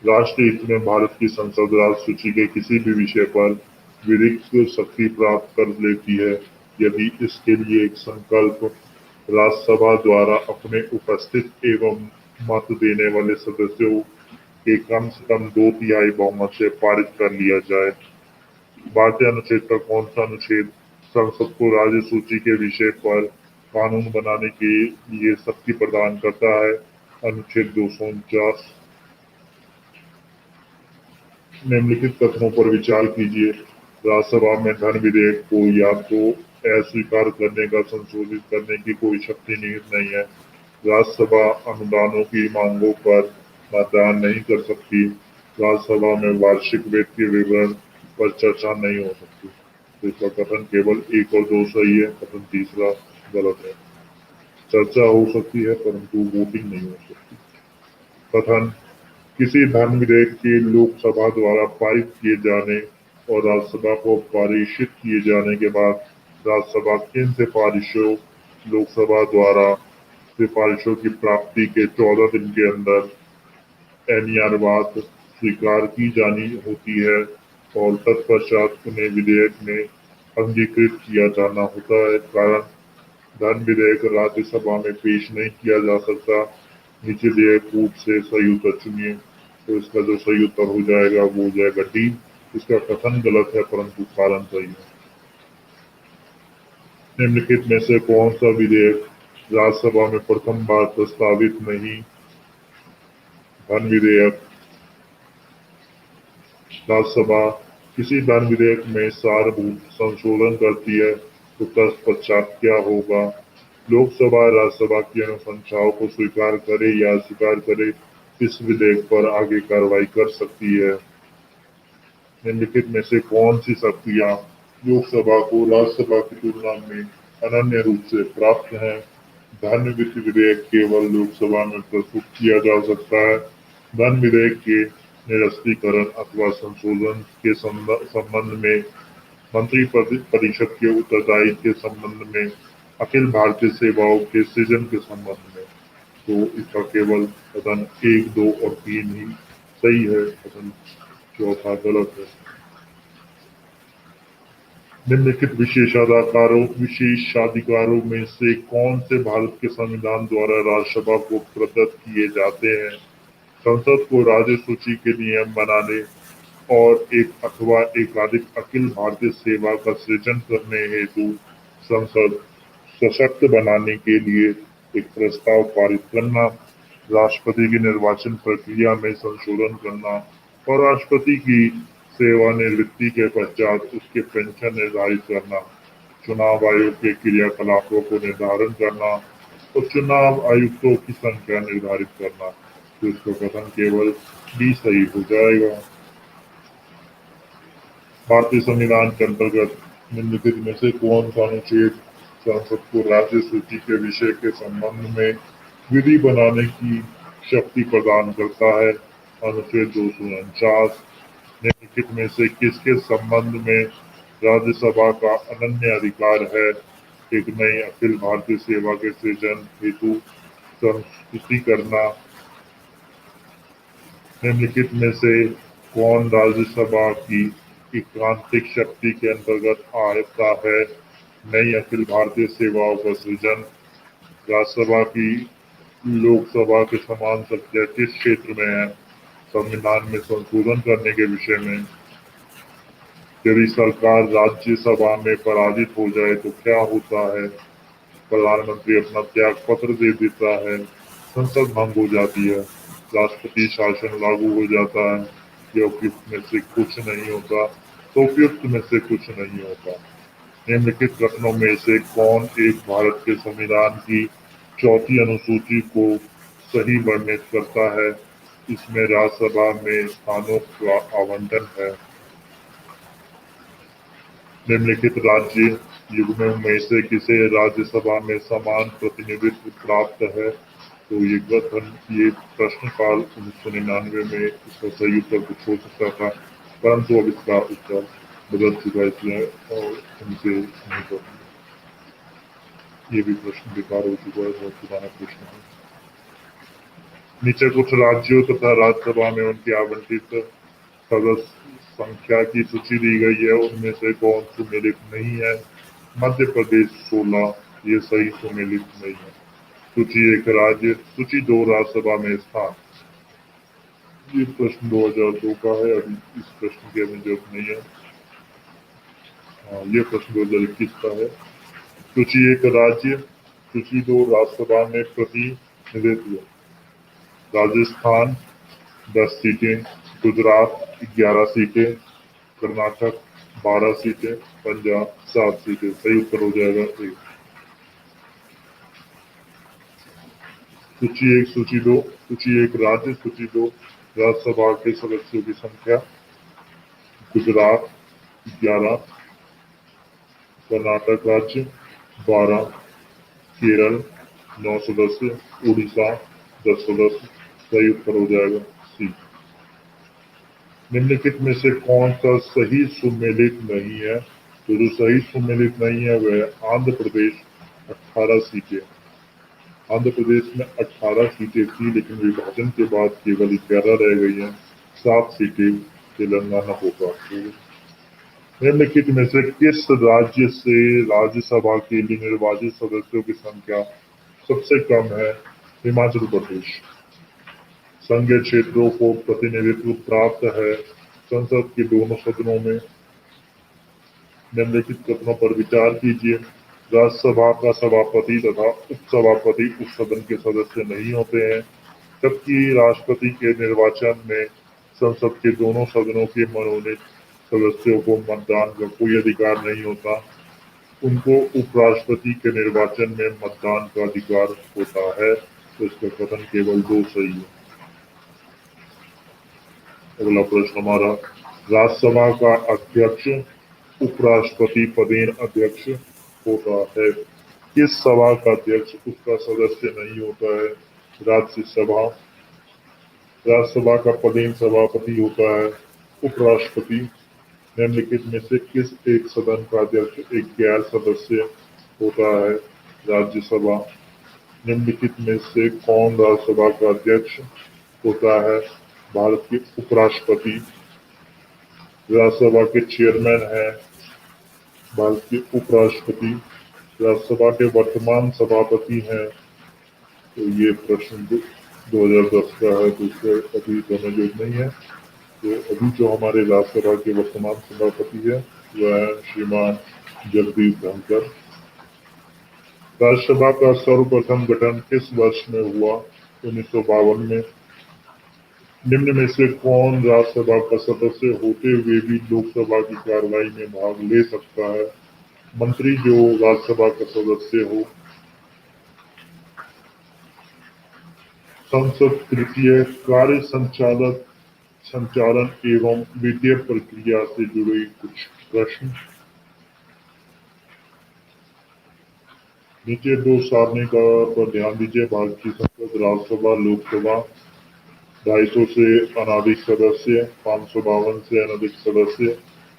राष्ट्र हित में भारत की संसद राज्य सूची के किसी भी विषय पर विधिक शक्ति प्राप्त कर लेती है यदि इसके लिए एक संकल्प राज्यसभा द्वारा अपने उपस्थित एवं मत देने वाले सदस्यों के कम से कम 2/3 बहुमत से पारित कर लिया जाए। भारतीय अनुच्छेद का कौन सा अनुच्छेद संसद को राज्य सूची के विषय पर कानून बनाने के लिए शक्ति प्रदान करता है? अनुच्छेद 249। निम्नलिखित कथनों पर विचार कीजिए। राज्यसभा में धन विधेयक को या तो अस्वीकार करने का संशोधित करने की कोई शक्ति निहित नहीं है। राज्यसभा अनुदानों की मांगों पर मतदान नहीं कर सकती। राज्यसभा में वार्षिक वित्तीय विवरण पर चर्चा नहीं हो सकती। तो इसका कथन केवल 1 और 2 सही है। कथन तीसरा गलत है। चर्चा हो सकती है परंतु वोटिंग नहीं हो सकती। कथन किसी धन विधेयक के लोकसभा द्वारा पारित किए जाने और राज्यसभा को पारित किए जाने के बाद राज्यसभा किन सिफारिशों लोकसभा द्वारा सिफारिशों की प्राप्ति के 14 दिन के अंदर अनिवार्यता स्वीकार की जानी होती है और तत्पश्चात उन्हें विधेयक में अंगीकृत किया जाना होता है। कारण धन विधेयक राज्यसभा में पेश नहीं किया जा सकता। नीचे दिए कूट से सही उत्तर चुनिए। तो इसका जो सही उत्तर हो जाएगा वो हो जाएगा डी। इसका कथन गलत है परंतु कारण सही है। निम्नलिखित में से कौन सा विधेयक राज्यसभा में प्रथम बार प्रस्तावित नहीं? धन विधेयक, राज्यसभा किसी धन विधेयक में सारभूत संशोधन करती है तो तत्पश्चात क्या होगा? लोकसभा राज्यसभा की अनुशंसाओं को स्वीकार करे या अस्वीकार करे, इस विधेयक पर आगे कार्रवाई कर सकती है। निम्नलिखित में से कौन सी शक्तियां लोकसभा को राज्यसभा की तुलना में अनन्य रूप से प्राप्त हैं? धन वित्त विधेयक केवल लोकसभा में प्रस्तुत किया जा सकता है। धन विधेयक के निरस्तीकरण अथवा संशोधन के संबंध में मंत्री परिषद के उत्तरदायित्व के संबंध में, अखिल भारतीय सेवाओं के सृजन के संबंध में। तो इसका केवल कथन 1, 2 और 3 ही सही है, कथन चौथा गलत है। निम्नलिखित विशेषाधिकारों में से कौन से भारत के संविधान द्वारा राज्यसभा को प्रदत्त किए जाते हैं? संसद को राज्य सूची के नियम बनाने और एक अथवा एकाधिक अखिल भारतीय सेवा का सृजन करने हेतु संसद सशक्त बनाने के लिए एक प्रस्ताव पारित करना, राष्ट्रपति की निर्वाचन प्रक्रिया में संशोधन करना और राष्ट्रपति की सेवानिवृत्ति के पश्चात उसके पेंशन निर्धारित करना, चुनाव आयोग के क्रियाकलापों को निर्धारण करना और चुनाव आयुक्तों की संख्या निर्धारित करना। तो इसका कथन केवल डी सही हो जाएगा। भारतीय संविधान के अंतर्गत निम्नलिखित में से कौन सा अनुच्छेद संसद को राज्य सूची के विषय के संबंध में विधि बनाने की शक्ति प्रदान करता है? अनुच्छेद 249। निम्नलिखित में से किसके संबंध में राज्यसभा का अनन्य अधिकार है एक नई अखिल भारतीय सेवा के सृजन हेतु संस्तुति करना? निम्नलिखित में से कौन राज्यसभा की एकांतिक शक्ति के अंतर्गत आता है नई अखिल भारतीय सेवाओं का सृजन? राज्यसभा की लोकसभा के समान संख्या किस क्षेत्र में है? संविधान में संशोधन करने के विषय में। यदि सरकार राज्यसभा में पराजित हो जाए तो क्या होता है? प्रधानमंत्री अपना त्याग पत्र दे देता है, संसद भंग हो जाती है, राष्ट्रपति शासन लागू हो जाता है, या उपयुक्त में से कुछ नहीं होता। तो उपयुक्त में से कुछ नहीं होता। निम्नलिखित कथनों में से कौन एक भारत के संविधान की चौथी अनुसूची को सही वर्णित करता है? इसमें राज्यसभा में स्थानों का आवंटन है। निम्नलिखित राज्य युग्मों में से किसे राज्यसभा में समान प्रतिनिधित्व प्राप्त है? तो ये प्रश्न काल 1999 में इसका सही उत्तर कुछ हो सकता था, परंतु अब इसका उत्तर बदल चुका है, इसलिए और उनसे नहीं पढ़ेंगे। ये भी प्रश्न बेकार हो चुका है, बहुत पुराना प्रश्न है। नीचे कुछ राज्यों तथा राज्यसभा में उनकी आवंटित सदस्य संख्या की सूची दी गई है, उनमें से कौन सुमेलित नहीं है? मध्य प्रदेश 16, ये सही सुमेलित नहीं है। सूची 1 राज्य, सूची 2 राज्यसभा में स्थान। ये प्रश्न 2002 का है, अभी इस प्रश्न की हमें जरूरत नहीं है। ये प्रश्न 2021 का है। सूची 1 राज्य, सूची 2 राज्यसभा में प्रतिनिधित्व। राजस्थान 10 सीटें, गुजरात 11 सीटें, कर्नाटक 12 सीटें, पंजाब 7 सीटें। सही उत्तर हो जाएगा 1। सूची 1 सूची 2, सूची 1 राज्य, सूची 2 राज्यसभा के सदस्यों की संख्या। गुजरात 11, कर्नाटक राज्य 12, केरल 9 सदस्य, उड़ीसा 10 सदस्य। सही उत्तर हो जाएगा सी। निम्नलिखित में से कौन सा सही सुमेलित नहीं है? तो जो सही सुमेलित नहीं है वह आंध्र प्रदेश 18 सीटें। आंध्र प्रदेश में 18 सीटें थी, लेकिन विभाजन के बाद केवल 11 रह गई हैं। 7 सीटें तेलंगाना होगा। निम्नलिखित में से किस राज्य से राज्यसभा के लिए निर्वाचित सदस्यों की संख्या सबसे कम है? हिमाचल प्रदेश। संघीय क्षेत्रों को प्रतिनिधित्व प्राप्त है संसद के दोनों सदनों में। निम्नलिखित कथनों पर विचार कीजिए। राज्यसभा का सभापति तथा उपसभापति उस सदन के सदस्य नहीं होते हैं, जबकि राष्ट्रपति के निर्वाचन में संसद के दोनों सदनों के मनोनीत सदस्यों को मतदान का कोई अधिकार नहीं होता। उनको उपराष्ट्रपति के निर्वाचन में मतदान का अधिकार होता है। तो इसका कथन केवल 2 सही है। अगला प्रश्न हमारा, राज्यसभा का अध्यक्ष उपराष्ट्रपति पदेन अध्यक्ष होता है। किस सभा का अध्यक्ष उसका सदस्य नहीं होता है? राज्यसभा। राज्यसभा का पदेन सभापति होता है उपराष्ट्रपति। निम्नलिखित में से किस एक सदन का अध्यक्ष एक गैर सदस्य होता है? राज्यसभा। निम्नलिखित में से कौन राज्यसभा का अध्यक्ष होता है? भारत के उपराष्ट्रपति। राज्यसभा के चेयरमैन है भारत के उपराष्ट्रपति। राज्यसभा के वर्तमान सभापति हैं, तो ये प्रश्न 2010 का है, तो इससे अभी समय जो नहीं है। तो अभी जो हमारे राज्यसभा के वर्तमान सभापति है वह है श्रीमान जगदीप धनखड़। राज्यसभा का सर्वप्रथम गठन किस वर्ष में हुआ? 1952 में। निम्न में से कौन राज्यसभा का सदस्य होते हुए भी लोकसभा की कार्रवाई में भाग ले सकता है? मंत्री जो राज्यसभा का सदस्य हो। संसद तृतीय कार्य संचालन एवं वित्तीय प्रक्रिया से जुड़े कुछ प्रश्न। नीचे 2 सारणी का पर ध्यान दीजिए। भारतीय संसद, राज्यसभा, लोकसभा 250 से अनाधिक सदस्य, 552 से अनाधिक सदस्य,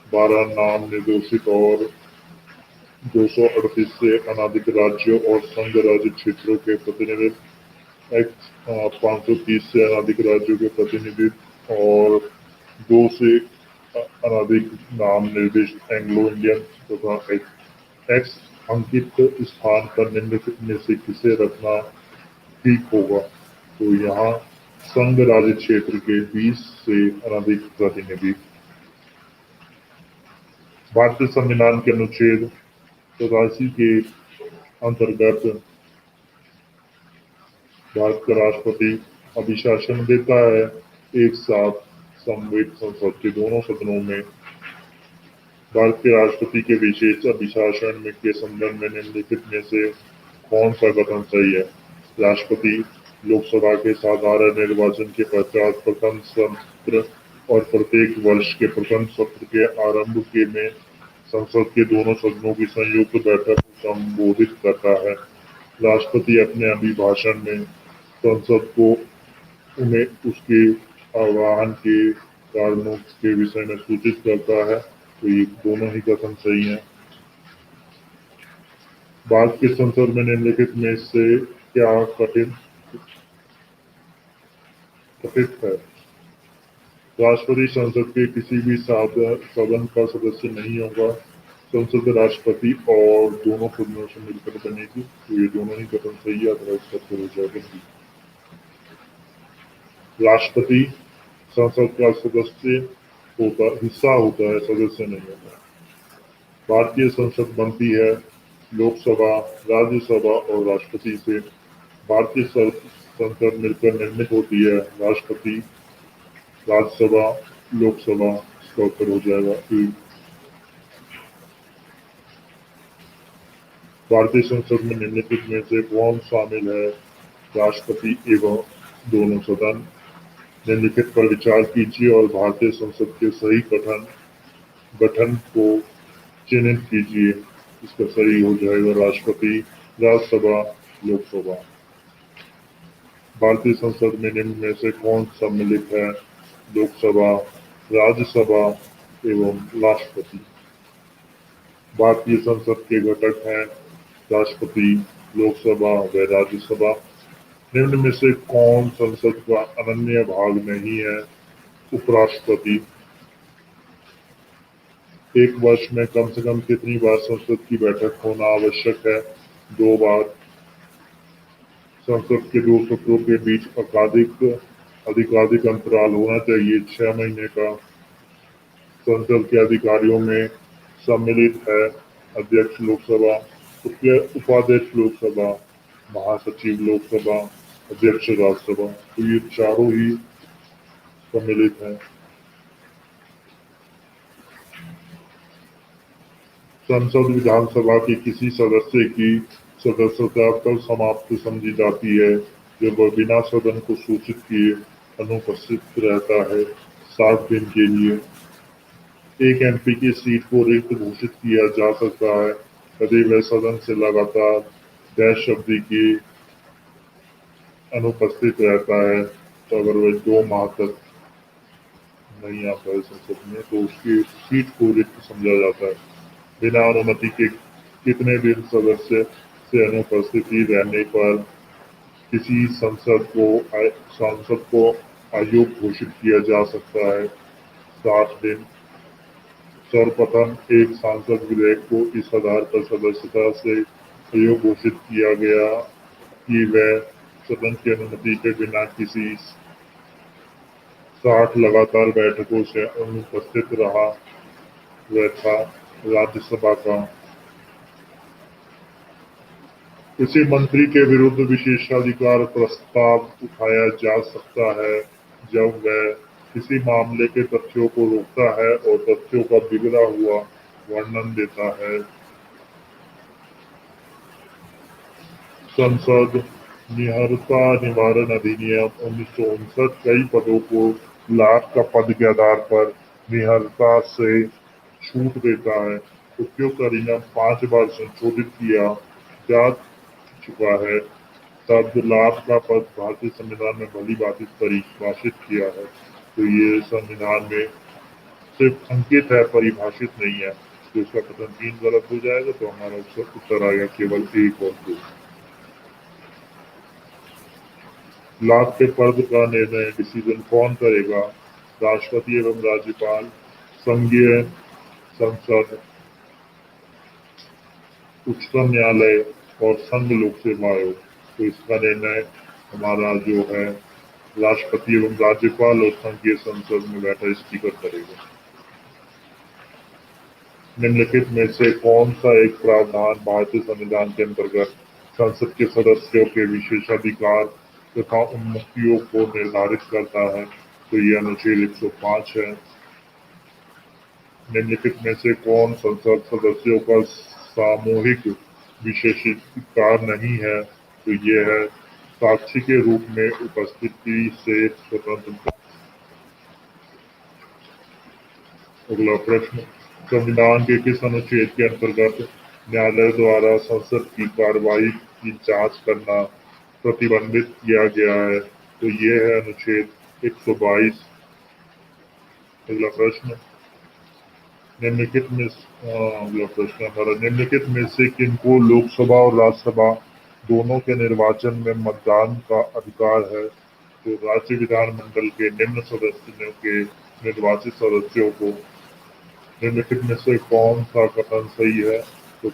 12 नाम निर्देशित और 238 से अनाधिक राज्यों और संघ राज्य क्षेत्रों के प्रतिनिधित्व। एक्ट 530 से अनाधिक राज्यों के प्रतिनिधित्व और 2 से अनाधिक नाम निर्दिष्ट एंग्लो इंडियन तथा एक्स अंकित स्थान पर निम्नलिखित में से किसे रखना ठीक होगा? तो यहाँ संघ राज्य क्षेत्र के 20 से अनाधिक प्रतिनिधि। भारतीय संविधान के अनुच्छेद 84 के अंतर्गत भारत का राष्ट्रपति अभिभाषण देता है। एक साथ समवेत संसद के दोनों सदनों में भारत के राष्ट्रपति के विशेष अभिभाषण में के संबंध में निम्नलिखित में से कौन सा कथन सही है? राष्ट्रपति लोकसभा के साधारण निर्वाचन के पश्चात प्रथम सत्र और प्रत्येक वर्ष के प्रथम सत्र के आरंभ के में संसद के दोनों सदनों की संयुक्त बैठक को संबोधित करता है। राष्ट्रपति अपने अभिभाषण में संसद को उन्हें उसके आह्वान के कारणों के विषय में सूचित करता है। तो ये दोनों ही कथन सही हैं। भारत की संसद में निम्नलिखित में से क्या कथित है? राष्ट्रपति संसद के किसी भी सदन का सदस्य नहीं होगा। संसद राष्ट्रपति और दोनों सदनों से मिलकर बनेगी। तो ये दोनों ही कथन सही है, अदरवाइज करते हो जाएगा। राष्ट्रपति संसद का सदस्य हिस्सा होता है, सदस्य नहीं होता। भारतीय संसद बनती है लोकसभा, राज्यसभा और राष्ट्रपति से। भारतीय संसद मिलकर निर्मित होती है राष्ट्रपति, राज्यसभा, लोकसभा। इसका उत्तर हो जाएगा ए। भारतीय संसद में निम्नलिखित में से कौन शामिल है? राष्ट्रपति एवं दोनों सदन। निम्नलिखित पर विचार कीजिए और भारतीय संसद के सही गठन को चिन्हित कीजिए। इसका सही हो जाएगा राष्ट्रपति, राज्यसभा, लोकसभा। भारतीय संसद में निम्न में से कौन सम्मिलित है? लोकसभा, राज्यसभा एवं राष्ट्रपति। भारतीय संसद के घटक हैं राष्ट्रपति, लोकसभा व राज्यसभा। निम्न में से कौन संसद का अनन्य भाग नहीं है? उपराष्ट्रपति। एक वर्ष में कम से कम कितनी बार संसद की बैठक होना आवश्यक है? 2 बार। संसद के 2 सत्रों के बीच अधिकाधिक अंतराल होना चाहिए 6 महीने का। संसद के अधिकारियों में सम्मिलित है अध्यक्ष लोकसभा, उपाध्यक्ष लोकसभा, महासचिव लोकसभा, अध्यक्ष राज्यसभा। तो ये चारों ही सम्मिलित हैं। संसद विधानसभा के किसी सदस्य की सदस्यता तब समाप्त समझी जाती है जब वह बिना सदन को सूचित किए अनुपस्थित रहता है 60 दिन के लिए। एक एमपी की सीट को रिक्त घोषित किया जा सकता है यदि वह सदन से लगातार डैश अवधि की अनुपस्थित रहता है। तो अगर वह 2 माह तक नहीं आता है संसद में तो उसकी सीट को रिक्त समझा जाता है। बिना अनुमति के कितने दिन सदस्य से अनुपस्थिति रहने पर किसी सांसद को अयोग्य घोषित किया जा सकता है 60 दिन। सर्वप्रथम एक सांसद विधेयक को इस आधार पर सदस्यता से अयोग्य घोषित किया गया कि वह सदन की अनुमति के बिना किसी 60 लगातार बैठकों से अनुपस्थित रहा। वह था राज्यसभा का। किसी मंत्री के विरुद्ध विशेषाधिकार प्रस्ताव उठाया जा सकता है जब वह किसी मामले के तथ्यों को रोकता है और तथ्यों का बिगड़ा हुआ वर्णन देता है। संसद निहरता निवारण अधिनियम 1959 कई पदों को लाभ का पद के आधार पर निहरता से छूट देता है। उपयुक्त अधिनियम 5 बार संशोधित किया जा चुका है। शब्द लाभ का पद भारतीय संविधान में भली भांति परिभाषित किया है। तो ये संविधान में सिर्फ अंकित है, परिभाषित नहीं है। तो इसका कथन 3 गलत हो जाएगा तो हमारा उत्तर आएगा केवल 1 और 2। लाभ के पद का निर्णय डिसीजन कौन करेगा? राष्ट्रपति एवं राज्यपाल, संघीय संसद, उच्चतम न्यायालय और संघ लोक सेवा आयोग। तो इसका निर्णय हमारा जो है राष्ट्रपति एवं राज्यपाल और संघीय संसद में बैठा स्पीकर करेगा। निम्नलिखित में से कौन सा एक प्रावधान भारतीय संविधान के अंतर्गत संसद के सदस्यों के विशेषाधिकार तथा उन्मुक्तियों को निर्धारित करता है? तो यह अनुच्छेद 105 है। निम्नलिखित में से कौन संसद सदस्यों का सामूहिक विशेषाधिकार नहीं है? तो ये है साक्षी के रूप में उपस्थिति से स्वतंत्र। अगला प्रश्न, संविधान के किस अनुच्छेद के अंतर्गत न्यायालय द्वारा संसद की कार्रवाई की जांच करना प्रतिबंधित किया गया है? तो ये है अनुच्छेद 122। अगला प्रश्न, निम्नलिखित में से किनको लोकसभा और राज्यसभा दोनों के निर्वाचन में मतदान का अधिकार है? तो राज्य विधानमंडल के निम्न सदस्यों के निर्वाचित सदस्यों को। निम्नलिखित में से कौन सा कथन सही है? तो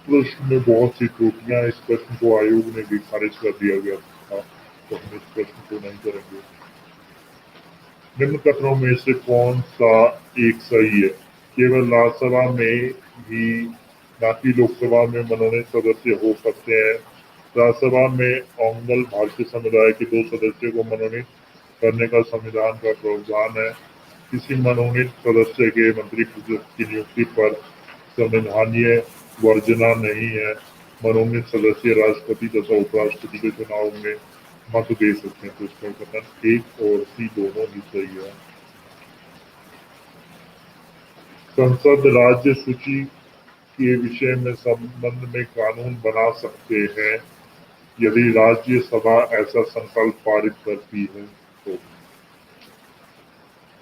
प्रश्न में बहुत सी त्रुटियां, इस प्रश्न को आयोग ने भी खारिज कर दिया गया था, तो हम इस प्रश्न को नहीं करेंगे। निम्न कथनों में से कौन सा एक सही है? केवल राज्यसभा में ही ना कि लोकसभा में मनोनीत सदस्य हो सकते हैं। राज्यसभा में ओंगल भारतीय समुदाय के 2 सदस्यों को मनोनीत करने का संविधान का प्रावधान है। किसी मनोनीत सदस्य के मंत्री परिषद की नियुक्ति पर संवैधानिक वर्जना नहीं है। मनोनीत सदस्य राष्ट्रपति तथा उपराष्ट्रपति के चुनाव में मत दे सकते हैं। तो इसका कथन 1 और C दोनों ही सही है। संसद राज्य सूची के विषय में संबंध में कानून बना सकते हैं यदि राज्यसभा ऐसा संकल्प पारित करती है। तो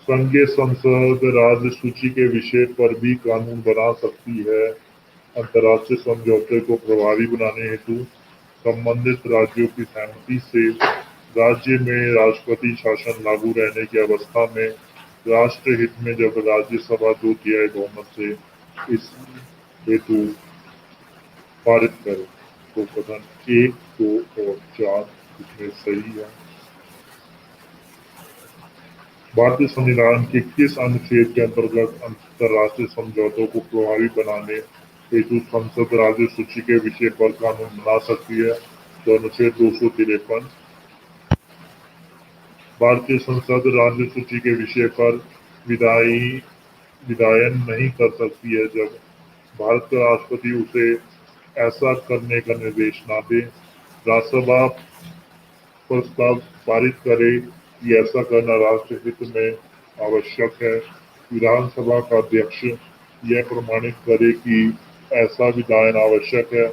संघीय संसद राज्य सूची के विषय पर भी कानून बना सकती है। अंतर्राष्ट्रीय समझौते को प्रभावी बनाने हेतु संबंधित राज्यों की सहमति से राज्य में राष्ट्रपति शासन लागू रहने की अवस्था में राष्ट्र हित में जब राज्यसभा 2/3 बहुमत से इस हेतु पारित करे। तो कथन 1, 2 और 4 इसमें सही है। भारतीय संविधान के किस अनुच्छेद के अंतर्गत अंतर्राष्ट्रीय समझौतों को प्रभावी बनाने हेतु संसद राज्य सूची के विषय पर कानून बना सकती है? तो अनुच्छेद 253। भारतीय संसद राज्य सूची के विषय पर विधायन नहीं कर सकती है जब भारत का राष्ट्रपति उसे ऐसा करने का निर्देश ना दे। राज्यसभा प्रस्ताव पारित करे कि ऐसा करना राष्ट्र हित में आवश्यक है। विधानसभा का अध्यक्ष यह प्रमाणित करे कि ऐसा विधायन आवश्यक है,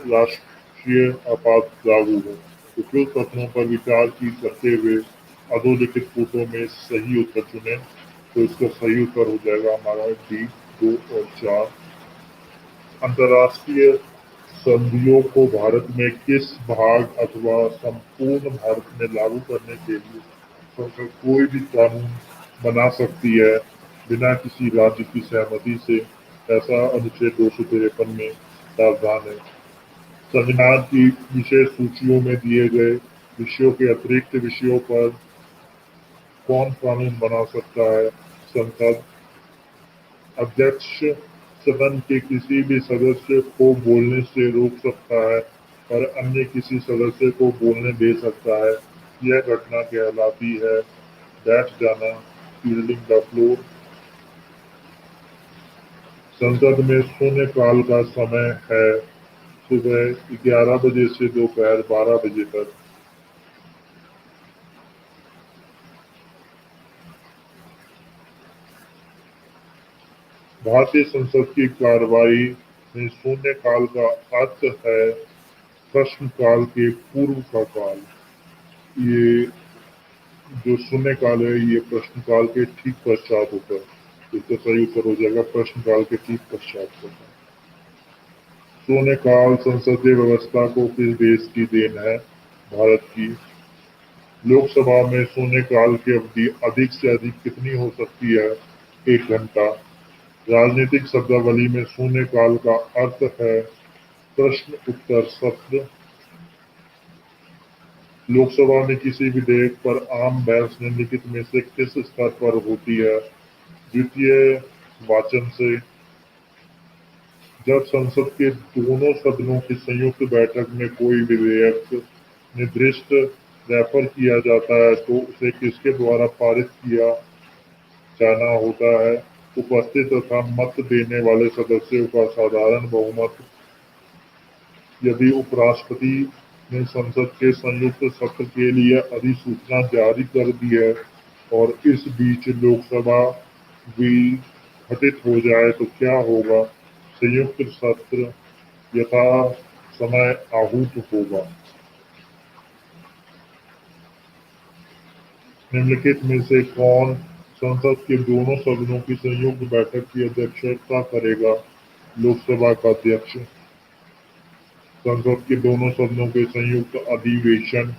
राष्ट्रीय आपात लागू हो। उपयुक्त कथनों पर विचार की करते हुए अधोलिखित पूर्वों में सही उत्तर चुने। तो इसका सही उत्तर हो जाएगा हमारा डी 2 और 4। अंतर्राष्ट्रीय संधियों को भारत में किस भाग अथवा संपूर्ण भारत में लागू करने के लिए संसद कोई भी कानून बना सकती है बिना किसी राज्य की सहमति से, ऐसा अनुच्छेद 253 में प्रावधान है। संविधान की विशेष सूचियों में दिए गए विषयों के अतिरिक्त विषयों पर कौन कानून बना सकता है? संसद। अध्यक्ष सदन के किसी भी सदस्य को बोलने से रोक सकता है और अन्य किसी सदस्य को बोलने दे सकता है। यह घटना कहलाती है बैठ जाना, यील्डिंग द फ्लोर। संसद में शून्यकाल का समय है सुबह 11 बजे से दोपहर 12 बजे तक। भारतीय संसद की कार्रवाई में शून्यकाल का अर्थ है प्रश्नकाल के पूर्व का काल। ये जो शून्यकाल है ये प्रश्नकाल के ठीक पश्चात होता है। इसका सही उत्तर हो जाएगा प्रश्नकाल के ठीक पश्चात होता है। शून्यकाल संसदीय व्यवस्था को किस देश की देन है? भारत की। लोकसभा में शून्यकाल की अवधि अधिक से अधिक कितनी हो सकती है? 1 घंटा। राजनीतिक शब्दावली में शून्यकाल का अर्थ है प्रश्न उत्तर सत्र। लोकसभा में किसी विधेयक पर आम बहस निम्नलिखित में से किस स्तर पर होती है? द्वितीय वाचन से। जब संसद के दोनों सदनों की संयुक्त बैठक में कोई विधेयक निर्दिष्ट रेफर किया जाता है तो उसे किसके द्वारा पारित किया जाना होता है? उपस्थित तथा मत देने वाले सदस्यों का साधारण बहुमत। यदि उपराष्ट्रपति ने संसद के संयुक्त सत्र के लिए अधिसूचना जारी कर दी है और इस बीच लोकसभा विघटित हो जाए तो क्या होगा? संयुक्त सत्र यथा समय आहूत होगा। निम्नलिखित में से कौन संसद के दोनों सदनों की संयुक्त बैठक की अध्यक्षता करेगा? लोकसभा का अध्यक्ष। संसद के दोनों सदनों के संयुक्त अधिवेशन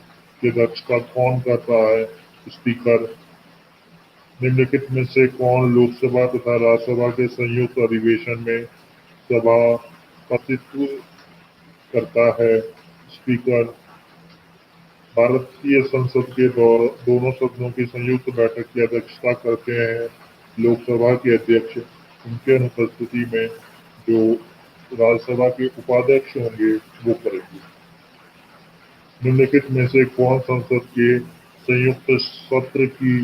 की अध्यक्षता कौन करता है? स्पीकर। निम्नलिखित में से कौन लोकसभा तथा राज्यसभा के संयुक्त अधिवेशन में सभापतित्व करता है? स्पीकर। भारतीय संसद के दोनों सदनों की संयुक्त बैठक की अध्यक्षता करते हैं लोकसभा के अध्यक्ष। उनके अनुपस्थिति में जो राज्यसभा के उपाध्यक्ष होंगे वो करेंगे। निम्नलिखित में से कौन संसद के संयुक्त सत्र की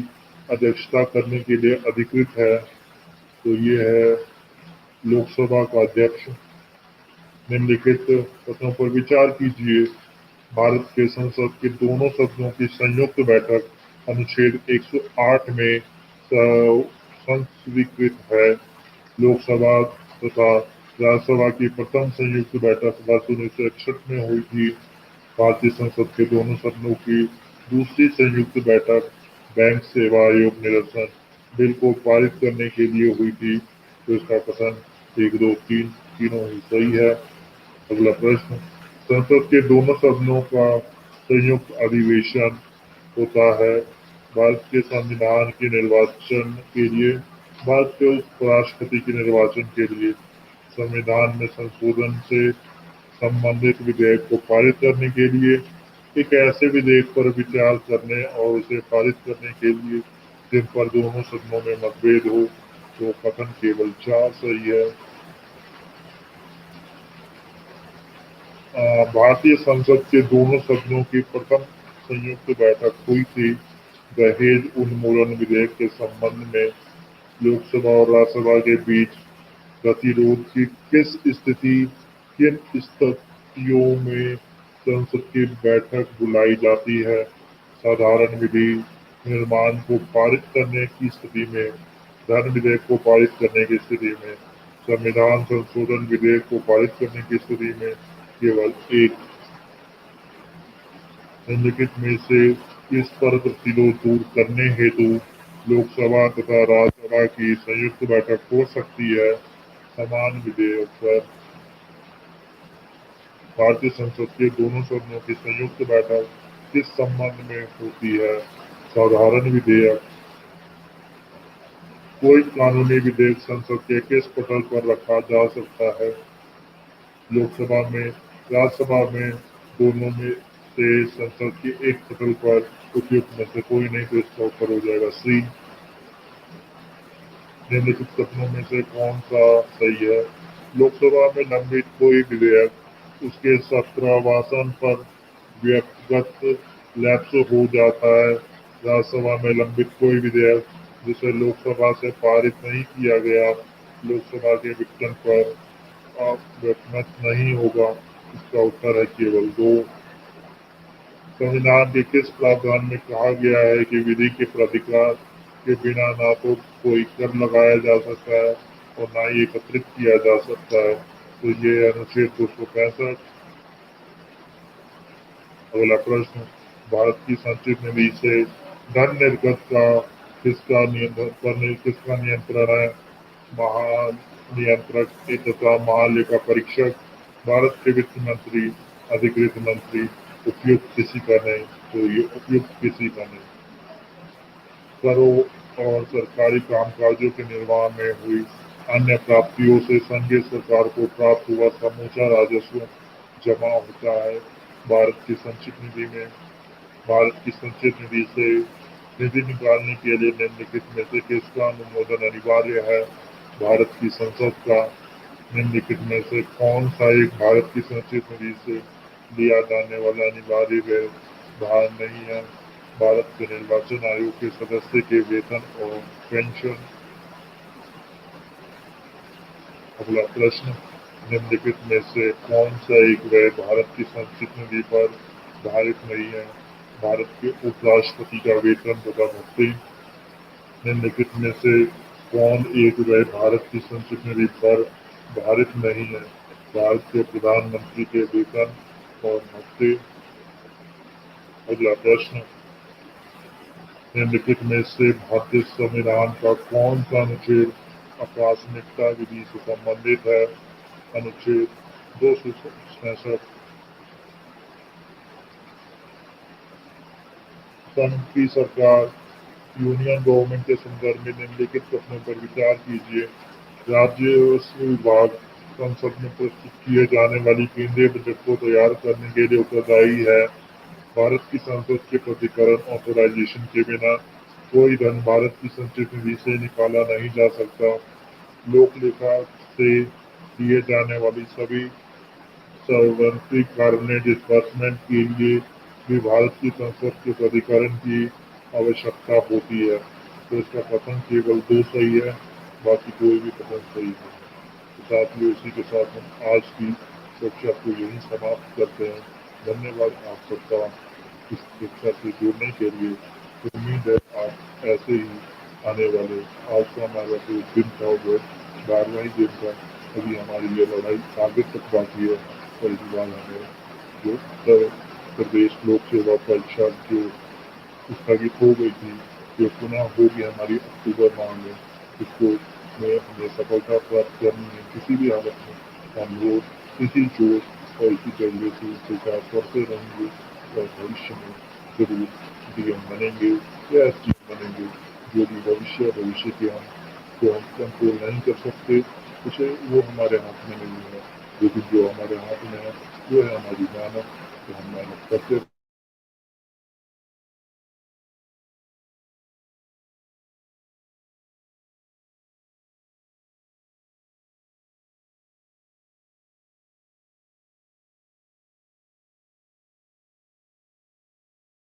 अध्यक्षता करने के लिए अधिकृत है? तो ये है लोकसभा का अध्यक्ष। निम्नलिखित कथनों पर विचार कीजिए। भारत के संसद के दोनों सदनों की संयुक्त बैठक अनुच्छेद 108 में संस्वीकृत है। लोकसभा तथा राज्यसभा की प्रथम संयुक्त बैठक वर्ष 1961 में हुई थी। भारतीय संसद के दोनों सदनों की दूसरी संयुक्त बैठक बैंक सेवा आयोग निरसन बिल को पारित करने के लिए हुई थी। तो इसका कथन 1, 2, 3 तीनों ही सही है। अगला प्रश्न। संसद के दोनों सदनों का संयुक्त अधिवेशन होता है भारत के संविधान के निर्वाचन के लिए, भारत के उपराष्ट्रपति के निर्वाचन के लिए, संविधान में संशोधन से संबंधित विधेयक को पारित करने के लिए, एक ऐसे विधेयक पर विचार करने और उसे पारित करने के लिए जिन पर दोनों सदनों में मतभेद हो। तो कथन केवल 4 सही है। भारतीय संसद के दोनों सदनों की प्रथम संयुक्त बैठक हुई थी दहेज उन्मूलन विधेयक के संबंध में लोकसभा और राज्यसभा के बीच गतिरोध की किन स्थितियों में संसद की बैठक बुलाई जाती है? साधारण विधि निर्माण को पारित करने की स्थिति में, धन विधेयक को पारित करने की स्थिति में, संविधान संशोधन विधेयक को पारित करने की स्थिति में केवल एक निम्नलिखित में से किस पर गतिरोध दूर करने हेतु लोकसभा तथा राज्यसभा की संयुक्त बैठक हो सकती है? समान विधेयक पर भारतीय संसद के दोनों सदनों की संयुक्त बैठक किस संबंध में होती है? साधारण विधेयक। कोई कानूनी विधेयक संसद के किस पटल पर रखा जा सकता है? लोकसभा में, राज्यसभा में, दोनों में से संसद के एक पटल पर उपयुक्त में से कोई नहीं, तो इसका उत्तर हो जाएगा सी। निम्नलिखित कथनों में से कौन सा सही है? लोकसभा में लंबित कोई विधेयक उसके सत्रावसान पर व्यक्तिगत लैप्स हो जाता है। राज्यसभा में लंबित कोई विधेयक जिसे लोकसभा से पारित नहीं किया गया, लोकसभा के विघटन पर अवगत नहीं होगा। इसका उत्तर है केवल दो। संविधान के किस प्रावधान में कहा गया है कि विधि के प्राधिकार के बिना ना तो कोई कर लगाया जा सकता है और ना ही एकत्रित किया जा सकता है? तो ये अनुच्छेद 265। अगला प्रश्न, भारत की संचित निधि से धन निर्गत का किसका नियंत्रण है? महानियंत्रक तथा महालेखा परीक्षक, भारत के वित्त मंत्री, अधिकृत मंत्री, उपयुक्त किसी का नहीं। तो ये उपयुक्त किसी का नहीं। करों और सरकारी कामकाजों के निर्वाह में हुई अन्य प्राप्तियों से संघीय सरकार को प्राप्त हुआ समूचा राजस्व जमा होता है भारत की संचित निधि में। भारत की संचित निधि से निधि निकालने के लिए निम्नलिखित में से किसका अनुमोदन अनिवार्य है? भारत की संसद का। निम्नलिखित में से कौन सा एक भारत की संचित निधि से लिया जाने वाला अनिवार्य व्यवधान नहीं है? भारत के निर्वाचन आयोग के सदस्य के वेतन और पेंशन। अगला प्रश्न, निम्नलिखित में से कौन सा एक व्यय भारत की संचित निधि पर आधारित नहीं है? भारत के उपराष्ट्रपति का वेतन तथा भत्ते। निम्नलिखित में से कौन एक व्यय भारत की संचित निधि पर आधारित नहीं है? भारत के प्रधानमंत्री के वेतन और भत्ते। अगला प्रश्न, निम्नलिखित में से भारतीय संविधान का कौन सा अनुच्छेद आकस्मिकता विधि से संबंधित है? अनुच्छेद 266। संघ की सरकार, यूनियन गवर्नमेंट के संदर्भ में निम्नलिखित कथनों पर विचार कीजिए। राजस्व विभाग संसद में प्रस्तुत किए जाने वाली केंद्रीय बजट को तैयार करने के लिए उत्तरदायी है। भारत की संसद के प्राधिकरण ऑथराइजेशन के बिना कोई धन भारत की संचित निधि से निकाला नहीं जा सकता। लोक लेखा से दिए जाने वाली सभी सार्वत्रिक कार्य डिस्बर्समेंट के लिए भी भारत की संसद के प्राधिकरण की आवश्यकता होती है। तो इसका कथन केवल दो सही है, बाकी कोई भी कथन सही नहीं है। तो साथियों, इसी के साथ हम आज की कक्षा को यहीं समाप्त करते हैं। धन्यवाद आप सबका इस कक्षा से जुड़ने के लिए। उम्मीद है आप ऐसे ही आने वाले, आज का हमारा जो दिन था वो 12वां दिन था। अभी हमारी ये लड़ाई आगे तक बाकी है और इस बार हमें जो उत्तर प्रदेश लोक सेवा परीक्षा जो स्थगित हो गई थी, जो पुनः होगी हमारी अक्टूबर माह में, उसको में हमें सफलता प्राप्त करनी है। किसी भी हालत में हम लोग इसी जोश और इसी जज्बे से प्रचार करते रहेंगे और भविष्य में जरूर डीएम बनेंगे या एसडीएम बनेंगे। जो भी भविष्य के हम जो हम कंट्रोल नहीं कर सकते, उसे वो हमारे हाथ में नहीं है। लेकिन जो हमारे हाथ में है वो है हमारी मेहनत। तो हम मेहनत करते